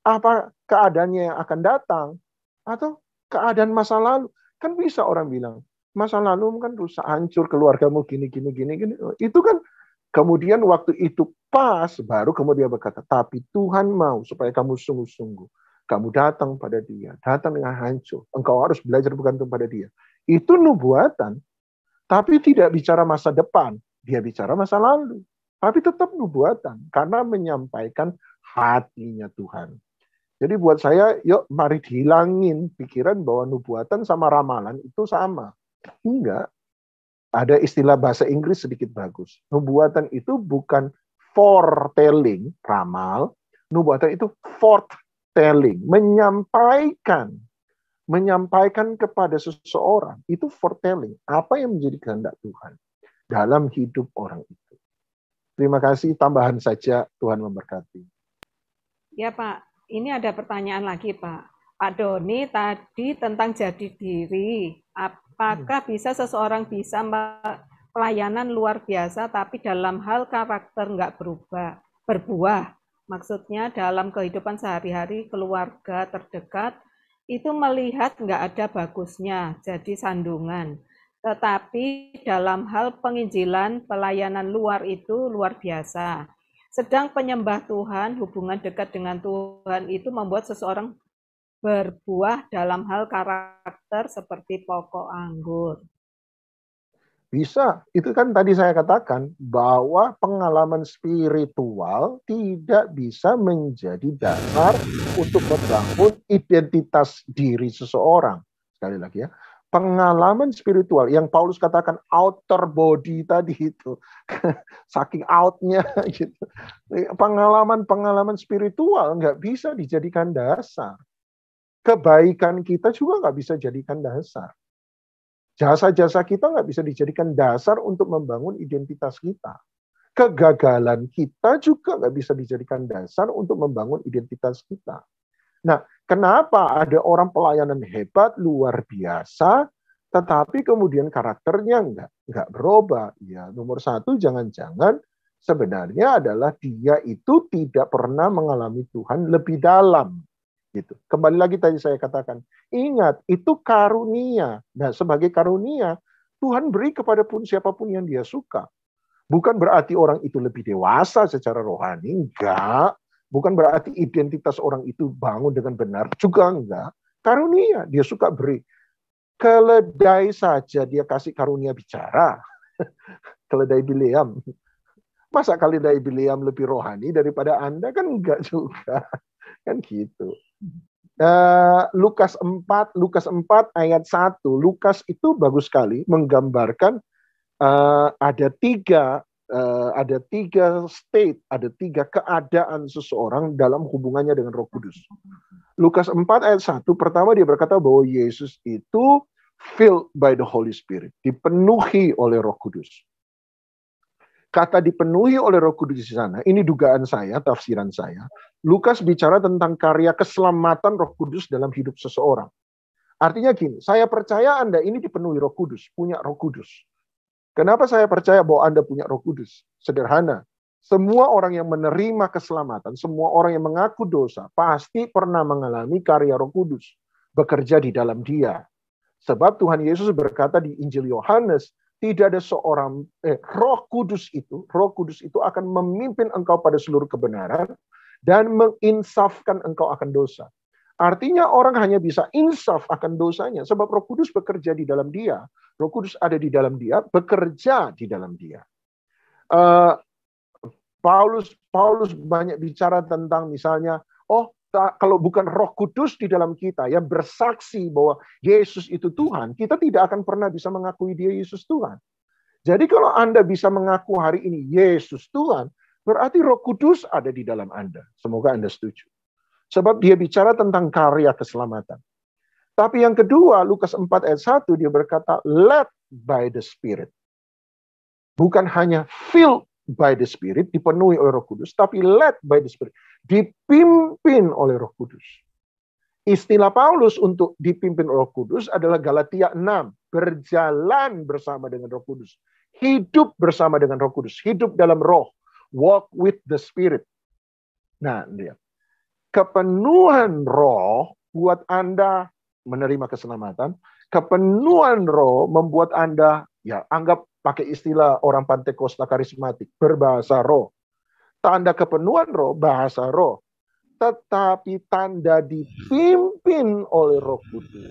Apa keadaannya yang akan datang? Atau keadaan masa lalu? Kan bisa orang bilang, masa lalu kan rusak, hancur, keluargamu gini. Itu kan kemudian waktu itu pas, baru kemudian berkata, tapi Tuhan mau supaya kamu sungguh-sungguh. Kamu datang pada dia, datang dengan hancur. Engkau harus belajar bergantung pada dia. Itu nubuatan, tapi tidak bicara masa depan. Dia bicara masa lalu. Tapi tetap nubuatan, karena menyampaikan hatinya Tuhan. Jadi buat saya, yuk mari dihilangin pikiran bahwa nubuatan sama ramalan itu sama. Enggak. Ada istilah bahasa Inggris sedikit bagus. Nubuatan itu bukan foretelling, ramal. Nubuatan itu foretelling, menyampaikan kepada seseorang, itu foretelling, apa yang menjadi kehendak Tuhan dalam hidup orang itu. Terima kasih, tambahan saja, Tuhan memberkati. Ya Pak, ini ada pertanyaan lagi Pak. Pak Doni tadi tentang jati diri, apakah bisa seseorang bisa pelayanan luar biasa tapi dalam hal karakter nggak berbuah? Maksudnya dalam kehidupan sehari-hari keluarga terdekat, itu melihat nggak ada bagusnya, jadi sandungan. Tetapi dalam hal penginjilan, pelayanan luar itu luar biasa. Sedang penyembah Tuhan, hubungan dekat dengan Tuhan itu membuat seseorang berbuah dalam hal karakter seperti pokok anggur. Bisa, itu kan tadi saya katakan bahwa pengalaman spiritual tidak bisa menjadi dasar untuk membangun identitas diri seseorang. Sekali lagi ya, pengalaman spiritual yang Paulus katakan outer body tadi itu, saking outnya gitu. Pengalaman spiritual nggak bisa dijadikan dasar. Kebaikan kita juga nggak bisa jadikan dasar. Jasa-jasa kita nggak bisa dijadikan dasar untuk membangun identitas kita. Kegagalan kita juga nggak bisa dijadikan dasar untuk membangun identitas kita. Nah, kenapa ada orang pelayanan hebat, luar biasa, tetapi kemudian karakternya nggak berubah? Ya, nomor satu, jangan-jangan sebenarnya adalah dia itu tidak pernah mengalami Tuhan lebih dalam. Gitu. Kembali lagi tadi saya katakan, ingat itu karunia. Nah, sebagai karunia, Tuhan beri kepada siapapun yang dia suka. Bukan berarti orang itu lebih dewasa secara rohani, enggak. Bukan berarti identitas orang itu bangun dengan benar, juga enggak. Karunia, dia suka beri. Keledai saja dia kasih karunia bicara. Keledai Bileam. Masa keledai Bileam lebih rohani daripada Anda? Kan enggak juga. Kan gitu. Lukas 4 ayat 1. Lukas itu bagus sekali menggambarkan ada tiga state, ada tiga keadaan seseorang dalam hubungannya dengan Roh Kudus. Lukas 4 ayat 1, pertama dia berkata bahwa Yesus itu filled by the Holy Spirit, dipenuhi oleh Roh Kudus. Kata dipenuhi oleh Roh Kudus di sana, ini dugaan saya, tafsiran saya. Lukas bicara tentang karya keselamatan Roh Kudus dalam hidup seseorang. Artinya gini, saya percaya Anda ini dipenuhi Roh Kudus, punya Roh Kudus. Kenapa saya percaya bahwa Anda punya Roh Kudus? Sederhana. Semua orang yang menerima keselamatan, semua orang yang mengaku dosa, pasti pernah mengalami karya Roh Kudus bekerja di dalam dia. Sebab Tuhan Yesus berkata di Injil Yohanes, tidak ada seorang Roh Kudus itu akan memimpin engkau pada seluruh kebenaran dan menginsafkan engkau akan dosa. Artinya orang hanya bisa insaf akan dosanya sebab Roh Kudus bekerja di dalam dia. Roh Kudus ada di dalam dia, bekerja di dalam dia. Paulus banyak bicara tentang misalnya, kalau bukan Roh Kudus di dalam kita yang bersaksi bahwa Yesus itu Tuhan, kita tidak akan pernah bisa mengakui dia Yesus Tuhan. Jadi kalau Anda bisa mengaku hari ini Yesus Tuhan, berarti Roh Kudus ada di dalam Anda. Semoga Anda setuju. Sebab dia bicara tentang karya keselamatan. Tapi yang kedua, Lukas 4 ayat 1, dia berkata, led by the Spirit. Bukan hanya filled by the Spirit, dipenuhi oleh Roh Kudus, tapi led by the Spirit. Dipimpin oleh Roh Kudus. Istilah Paulus untuk dipimpin Roh Kudus adalah Galatia 6. Berjalan bersama dengan Roh Kudus. Hidup bersama dengan Roh Kudus. Hidup dalam roh. Walk with the Spirit. Nah, dia. Kepenuhan roh buat Anda menerima keselamatan. Kepenuhan roh membuat Anda, ya anggap pakai istilah orang Pantekosta karismatik, berbahasa roh. Tanda kepenuhan roh, bahasa roh. Tetapi tanda dipimpin oleh Roh Kudus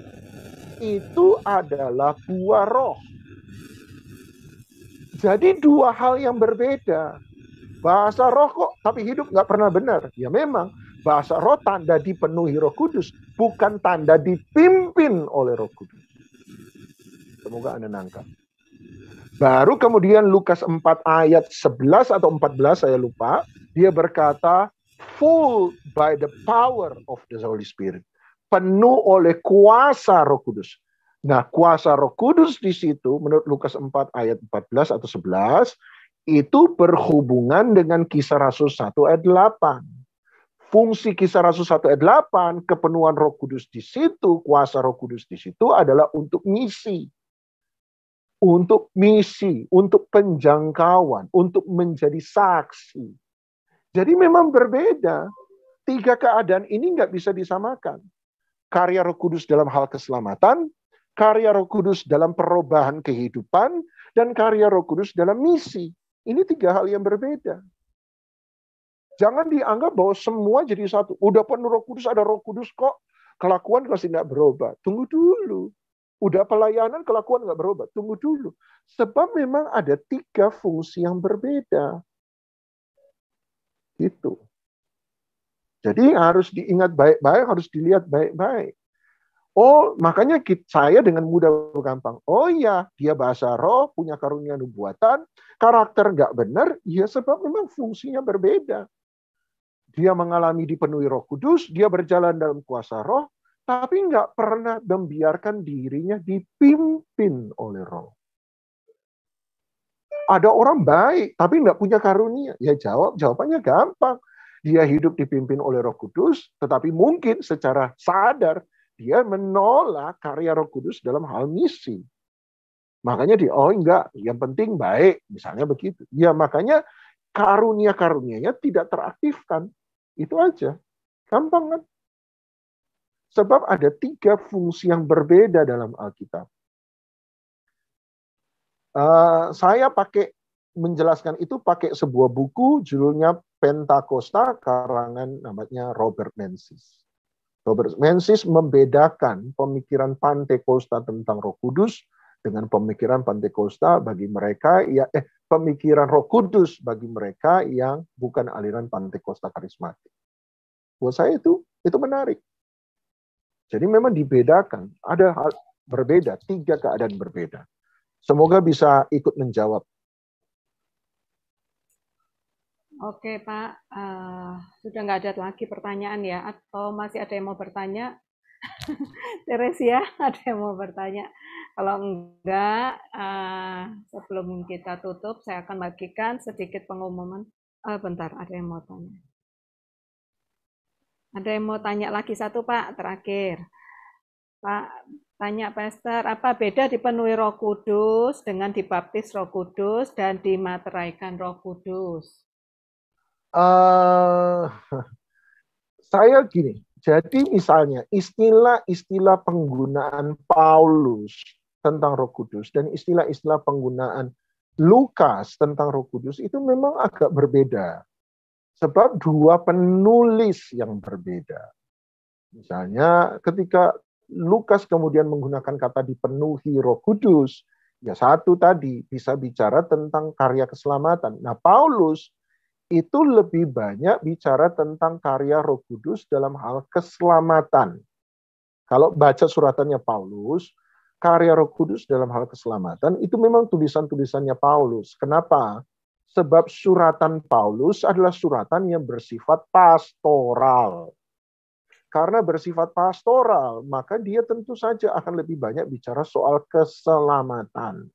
itu adalah buah roh. Jadi dua hal yang berbeda. Bahasa roh kok, tapi hidup nggak pernah benar. Ya memang, bahasa roh tanda dipenuhi Roh Kudus, bukan tanda dipimpin oleh Roh Kudus. Semoga Anda nangkap. Baru kemudian Lukas 4 ayat 11 atau 14, saya lupa, dia berkata, full by the power of the Holy Spirit. Penuh oleh kuasa Roh Kudus. Nah, kuasa Roh Kudus di situ, menurut Lukas 4 ayat 14 atau 11, itu berhubungan dengan Kisah Rasul 1 ayat 8. Fungsi Kisah Rasul 1 ayat 8, kepenuhan Roh Kudus di situ, kuasa Roh Kudus di situ adalah untuk misi. Untuk misi, untuk penjangkauan, untuk menjadi saksi. Jadi memang berbeda. Tiga keadaan ini nggak bisa disamakan. Karya Roh Kudus dalam hal keselamatan, karya Roh Kudus dalam perubahan kehidupan, dan karya Roh Kudus dalam misi. Ini tiga hal yang berbeda. Jangan dianggap bahwa semua jadi satu. Udah penuh Roh Kudus, ada Roh Kudus kok. Kelakuan masih nggak berubah. Tunggu dulu. Udah pelayanan, kelakuan nggak berubah. Tunggu dulu. Sebab memang ada tiga fungsi yang berbeda. Gitu. Jadi harus diingat baik-baik, harus dilihat baik-baik. Oh, makanya saya dengan mudah gampang. Oh iya, dia bahasa roh, punya karunia nubuatan, karakter nggak benar, ya sebab memang fungsinya berbeda. Dia mengalami dipenuhi Roh Kudus, dia berjalan dalam kuasa roh, tapi nggak pernah membiarkan dirinya dipimpin oleh roh. Ada orang baik, tapi nggak punya karunia. Ya jawabannya gampang. Dia hidup dipimpin oleh Roh Kudus, tetapi mungkin secara sadar, dia menolak karya Roh Kudus dalam hal misi. Makanya enggak, yang penting baik, misalnya begitu. Ya makanya karunia-karunianya tidak teraktifkan. Itu aja. Gampang kan? Sebab ada tiga fungsi yang berbeda dalam Alkitab. Saya menjelaskan itu pakai sebuah buku judulnya Pentakosta, karangan namanya Robert Menzies. Robert Menzies membedakan pemikiran Pantekosta tentang Roh Kudus dengan pemikiran Pantekosta bagi mereka pemikiran Roh Kudus bagi mereka yang bukan aliran Pantekosta karismatik. Buat saya itu menarik. Jadi memang dibedakan, ada hal berbeda, tiga keadaan berbeda. Semoga bisa ikut menjawab. Oke Pak, sudah nggak ada lagi pertanyaan ya? Atau masih ada yang mau bertanya? Teresia, ada yang mau bertanya? Kalau enggak, sebelum kita tutup, saya akan bagikan sedikit pengumuman. Bentar, ada yang mau tanya. Ada yang mau tanya lagi satu Pak, terakhir. Pak, tanya Pastor, apa beda dipenuhi Roh Kudus dengan dibaptis Roh Kudus dan dimateraikan Roh Kudus? Saya gini, jadi misalnya istilah-istilah penggunaan Paulus tentang Roh Kudus dan istilah-istilah penggunaan Lukas tentang Roh Kudus itu memang agak berbeda. Sebab dua penulis yang berbeda. Misalnya ketika Lukas kemudian menggunakan kata dipenuhi Roh Kudus, ya satu tadi bisa bicara tentang karya keselamatan. Nah, Paulus itu lebih banyak bicara tentang karya Roh Kudus dalam hal keselamatan. Kalau baca suratannya Paulus, karya Roh Kudus dalam hal keselamatan itu memang tulisan-tulisannya Paulus. Kenapa? Sebab suratan Paulus adalah suratan yang bersifat pastoral. Karena bersifat pastoral, maka dia tentu saja akan lebih banyak bicara soal keselamatan.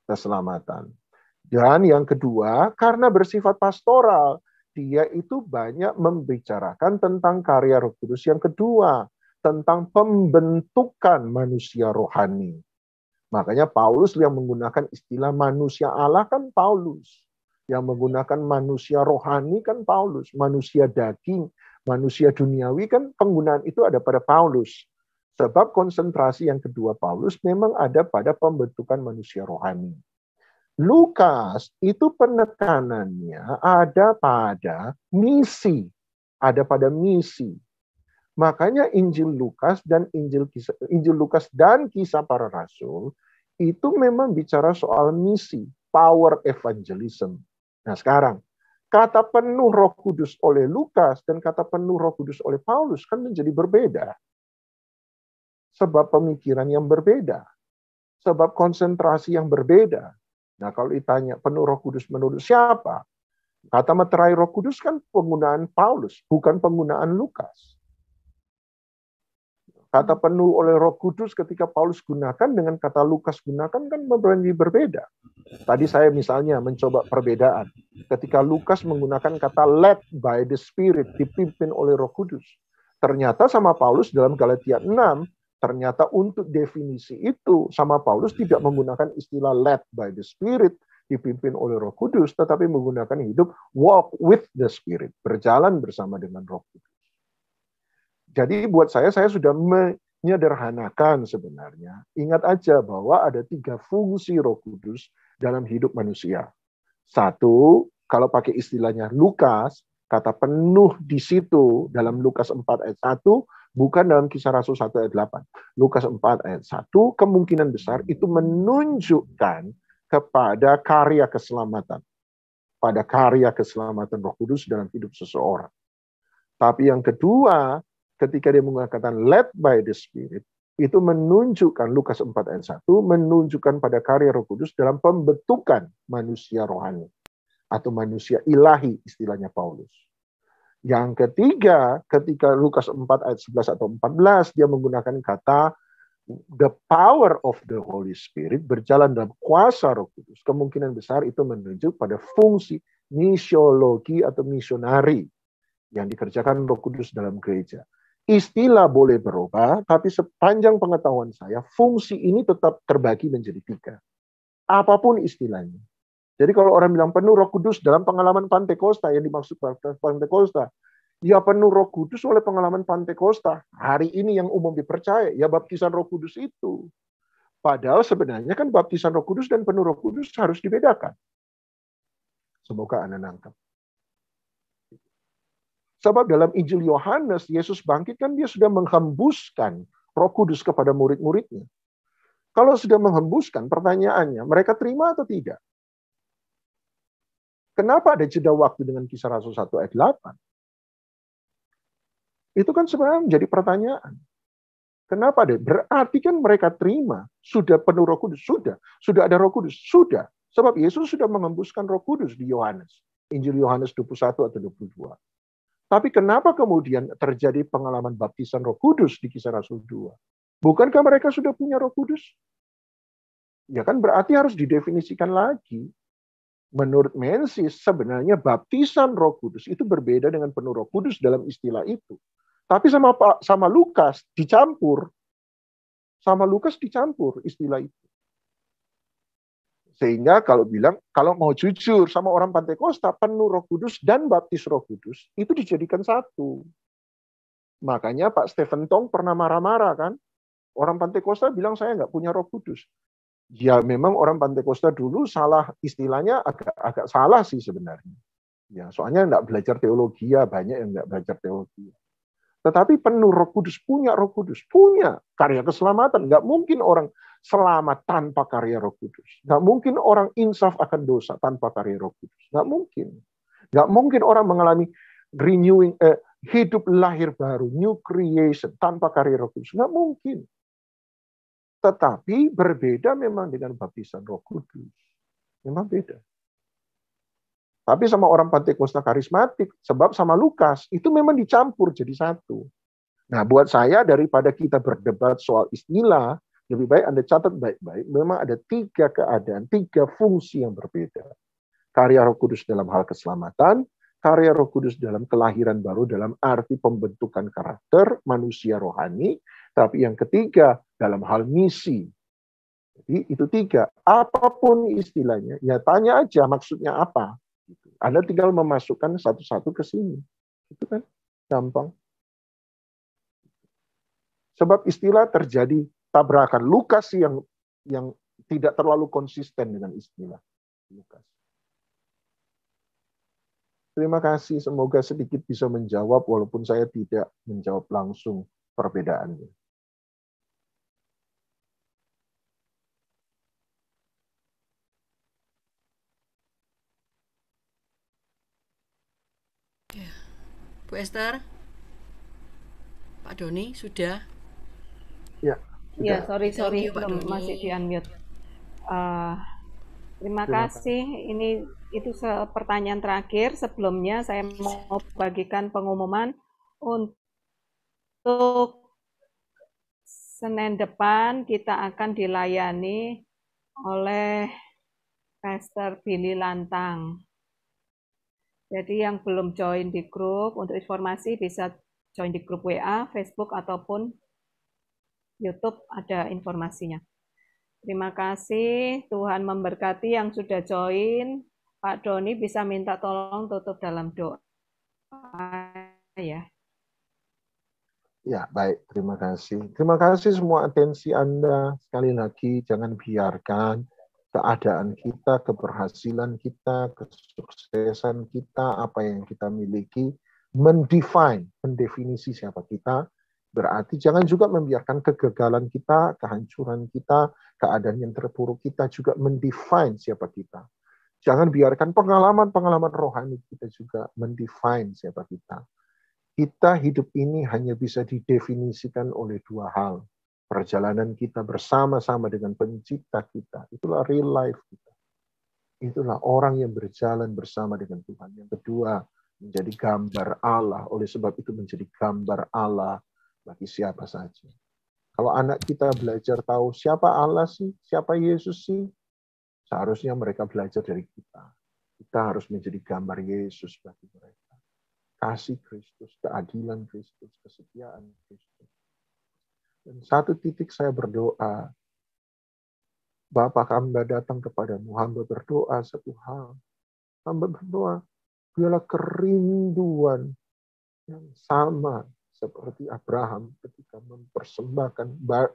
Keselamatan. Dan yang kedua, karena bersifat pastoral, dia itu banyak membicarakan tentang karya Roh Kudus yang kedua, tentang pembentukan manusia rohani. Makanya Paulus yang menggunakan istilah manusia Allah kan Paulus. Yang menggunakan manusia rohani kan Paulus. Manusia daging, manusia duniawi kan penggunaan itu ada pada Paulus. Sebab konsentrasi yang kedua Paulus memang ada pada pembentukan manusia rohani. Lukas itu penekanannya ada pada misi. Ada pada misi. Makanya Injil Lukas dan Injil Lukas dan Kisah Para Rasul itu memang bicara soal misi, power evangelism. Nah sekarang, kata penuh Roh Kudus oleh Lukas dan kata penuh Roh Kudus oleh Paulus kan menjadi berbeda. Sebab pemikiran yang berbeda. Sebab konsentrasi yang berbeda. Nah kalau ditanya penuh Roh Kudus menurut siapa? Kata meterai Roh Kudus kan penggunaan Paulus, bukan penggunaan Lukas. Kata penuh oleh Roh Kudus ketika Paulus gunakan dengan kata Lukas gunakan kan berbeda. Tadi saya misalnya mencoba perbedaan. Ketika Lukas menggunakan kata led by the Spirit, dipimpin oleh Roh Kudus. Ternyata sama Paulus dalam Galatia 6, ternyata untuk definisi itu sama Paulus tidak menggunakan istilah led by the Spirit, dipimpin oleh Roh Kudus, tetapi menggunakan hidup walk with the Spirit, berjalan bersama dengan Roh Kudus. Jadi buat saya sudah menyederhanakan sebenarnya. Ingat aja bahwa ada 3 fungsi Roh Kudus dalam hidup manusia. Satu, kalau pakai istilahnya Lukas, kata penuh di situ dalam Lukas 4 ayat 1, bukan dalam Kisah Rasul 1 ayat 8. Lukas 4 ayat 1, kemungkinan besar itu menunjukkan kepada karya keselamatan. Pada karya keselamatan Roh Kudus dalam hidup seseorang. Tapi yang kedua, ketika dia menggunakan led by the Spirit, itu menunjukkan, Lukas 4 ayat 1, menunjukkan pada karya Roh Kudus dalam pembentukan manusia rohani. Atau manusia ilahi, istilahnya Paulus. Yang ketiga, ketika Lukas 4 ayat 11 atau 14, dia menggunakan kata the power of the Holy Spirit, berjalan dalam kuasa Roh Kudus. Kemungkinan besar itu menunjuk pada fungsi misiologi atau misionari yang dikerjakan Roh Kudus dalam gereja. Istilah boleh berubah, tapi sepanjang pengetahuan saya, fungsi ini tetap terbagi menjadi 3. Apapun istilahnya. Jadi kalau orang bilang penuh Roh Kudus dalam pengalaman Pantekosta, yang dimaksud Pantekosta, ya penuh Roh Kudus oleh pengalaman Pantekosta. Hari ini yang umum dipercaya, ya baptisan Roh Kudus itu. Padahal sebenarnya kan baptisan Roh Kudus dan penuh Roh Kudus harus dibedakan. Semoga Anda nangkep. Sebab dalam Injil Yohanes, Yesus bangkit kan dia sudah menghembuskan Roh Kudus kepada murid-muridnya. Kalau sudah menghembuskan, pertanyaannya, mereka terima atau tidak? Kenapa ada jeda waktu dengan Kisah Rasul 1 ayat 8? Itu kan sebenarnya menjadi pertanyaan. Kenapa deh? Berarti kan mereka terima, sudah penuh Roh Kudus, sudah ada Roh Kudus, sudah. Sebab Yesus sudah menghembuskan Roh Kudus di Yohanes. Injil Yohanes 21 atau 22. Tapi kenapa kemudian terjadi pengalaman baptisan Roh Kudus di Kisah Rasul 2? Bukankah mereka sudah punya Roh Kudus? Ya kan berarti harus didefinisikan lagi. Menurut Mensis, sebenarnya baptisan Roh Kudus itu berbeda dengan penuh Roh Kudus dalam istilah itu. Tapi sama Lukas dicampur. Sama Lukas dicampur istilah itu. Sehingga kalau mau jujur sama orang Pantekosta, penuh Roh Kudus dan baptis Roh Kudus, itu dijadikan satu. Makanya Pak Stephen Tong pernah marah-marah kan? Orang Pantekosta bilang saya nggak punya Roh Kudus. Ya memang orang Pantekosta dulu salah, istilahnya agak salah sih sebenarnya. Ya, soalnya nggak belajar teologi, ya banyak yang nggak belajar teologi. Tetapi penuh Roh Kudus, punya Roh Kudus, punya karya keselamatan. Nggak mungkin orang selamat tanpa karya Roh Kudus. Nggak mungkin orang insaf akan dosa tanpa karya Roh Kudus. Nggak mungkin. Nggak mungkin orang mengalami renewing, hidup lahir baru, new creation tanpa karya Roh Kudus. Nggak mungkin. Tetapi berbeda memang dengan baptisan Roh Kudus. Memang beda. Tapi sama orang Pantekosta karismatik, sebab sama Lukas, itu memang dicampur jadi satu. Nah, buat saya daripada kita berdebat soal istilah, lebih baik Anda catat baik-baik, memang ada 3 keadaan, 3 fungsi yang berbeda. Karya Roh Kudus dalam hal keselamatan, karya Roh Kudus dalam kelahiran baru dalam arti pembentukan karakter manusia rohani, tapi yang ketiga dalam hal misi. Jadi itu 3. Apapun istilahnya, ya tanya aja maksudnya apa. Anda tinggal memasukkan satu-satu ke sini. Itu kan gampang. Sebab istilah terjadi tabrakan. Lukas yang tidak terlalu konsisten dengan istilah. Lukas. Terima kasih, semoga sedikit bisa menjawab walaupun saya tidak menjawab langsung perbedaannya. Bu Esther, Pak Doni sudah? Ya. Ya, sorry, Thank you, Pak belum Doni. masih di unmute. Terima kasih. Itu pertanyaan terakhir. Sebelumnya saya mau bagikan pengumuman untuk Senin depan kita akan dilayani oleh Pastor Billy Lantang. Jadi yang belum join di grup, untuk informasi bisa join di grup WA, Facebook, ataupun YouTube, ada informasinya. Terima kasih, Tuhan memberkati yang sudah join. Pak Doni bisa minta tolong tutup dalam doa ya. Ya, baik. Terima kasih. Terima kasih semua atensi Anda. Sekali lagi, jangan biarkan keadaan kita, keberhasilan kita, kesuksesan kita, apa yang kita miliki, mendefinisi siapa kita. Berarti jangan juga membiarkan kegagalan kita, kehancuran kita, keadaan yang terpuruk kita juga mendefine siapa kita. Jangan biarkan pengalaman-pengalaman rohani kita juga mendefine siapa kita. Kita hidup ini hanya bisa didefinisikan oleh 2 hal. Perjalanan kita bersama-sama dengan pencipta kita. Itulah real life kita. Itulah orang yang berjalan bersama dengan Tuhan. Yang kedua, menjadi gambar Allah. Oleh sebab itu menjadi gambar Allah bagi siapa saja. Kalau anak kita belajar tahu siapa Allah sih, siapa Yesus sih, seharusnya mereka belajar dari kita. Kita harus menjadi gambar Yesus bagi mereka. Kasih Kristus, keadilan Kristus, kesetiaan Kristus. Dan satu titik saya berdoa, Bapa, hamba datang kepadamu, hamba berdoa satu hal. Hamba berdoa, biarlah kerinduan yang sama seperti Abraham ketika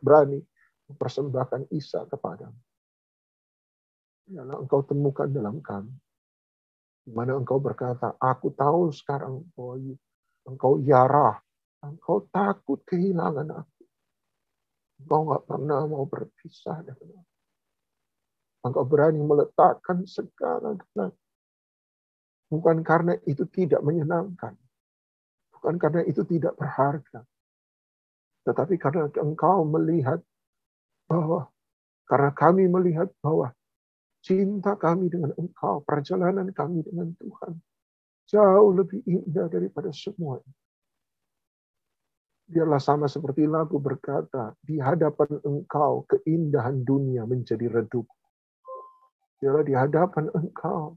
berani mempersembahkan Ishak kepadamu. Biarlah engkau temukan dalam kami. Di mana engkau berkata, aku tahu sekarang bahwa engkau yarah, engkau takut kehilangan aku. Engkau nggak pernah mau berpisah dengan aku. Engkau berani meletakkan segala-galanya. Bukan karena itu tidak menyenangkan. Bukan karena itu tidak berharga. Tetapi karena engkau melihat bahwa, karena kami melihat bahwa cinta kami dengan engkau, perjalanan kami dengan Tuhan, jauh lebih indah daripada semua. Biarlah sama seperti lagu berkata, di hadapan engkau keindahan dunia menjadi redup. Biarlah di hadapan engkau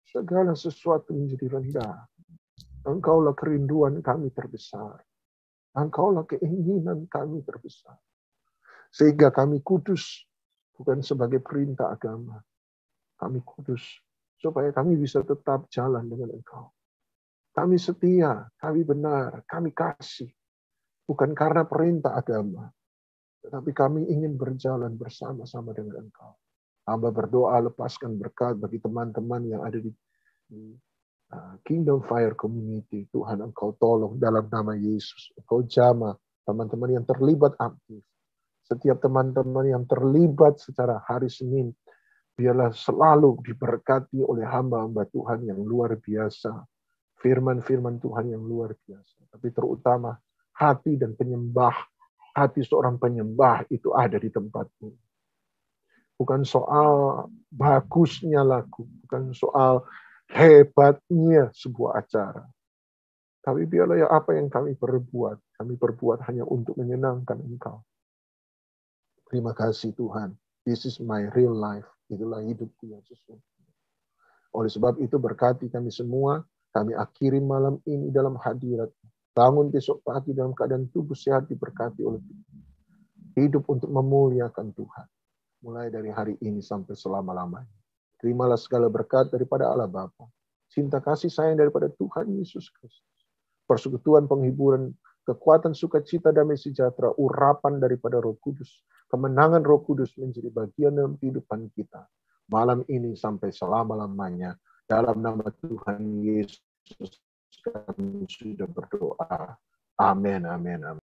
segala sesuatu menjadi rendah. Engkaulah kerinduan kami terbesar. Engkaulah keinginan kami terbesar. Sehingga kami kudus, bukan sebagai perintah agama. Kami kudus, supaya kami bisa tetap jalan dengan engkau. Kami setia, kami benar, kami kasih. Bukan karena perintah agama, Tetapi kami ingin berjalan bersama-sama dengan Engkau. Hamba berdoa lepaskan berkat bagi teman-teman yang ada di Kingdom Fire Community. Tuhan, Engkau tolong dalam nama Yesus. Engkau jamah teman-teman yang terlibat aktif. Setiap teman-teman yang terlibat secara hari Senin, biarlah selalu diberkati oleh hamba-hamba Tuhan yang luar biasa. Firman-firman Tuhan yang luar biasa. Tapi terutama hati dan penyembah. Hati seorang penyembah itu ada di tempatmu. Bukan soal bagusnya lagu. Bukan soal hebatnya sebuah acara. Tapi biarlah ya apa yang kami perbuat hanya untuk menyenangkan Engkau. Terima kasih Tuhan. This is my real life. Itulah hidupku yang sesungguhnya. Oleh sebab itu berkati kami semua. Kami akhiri malam ini dalam hadirat. Bangun besok pagi dalam keadaan tubuh sehat diberkati oleh Tuhan. Hidup untuk memuliakan Tuhan. Mulai dari hari ini sampai selama-lamanya. Terimalah segala berkat daripada Allah Bapa. Cinta kasih sayang daripada Tuhan Yesus Kristus. Persekutuan, penghiburan, kekuatan, sukacita, damai sejahtera, urapan daripada Roh Kudus. Kemenangan Roh Kudus menjadi bagian dalam kehidupan kita. Malam ini sampai selama-lamanya. Dalam nama Tuhan Yesus kami sudah berdoa. Amin, amin, amin.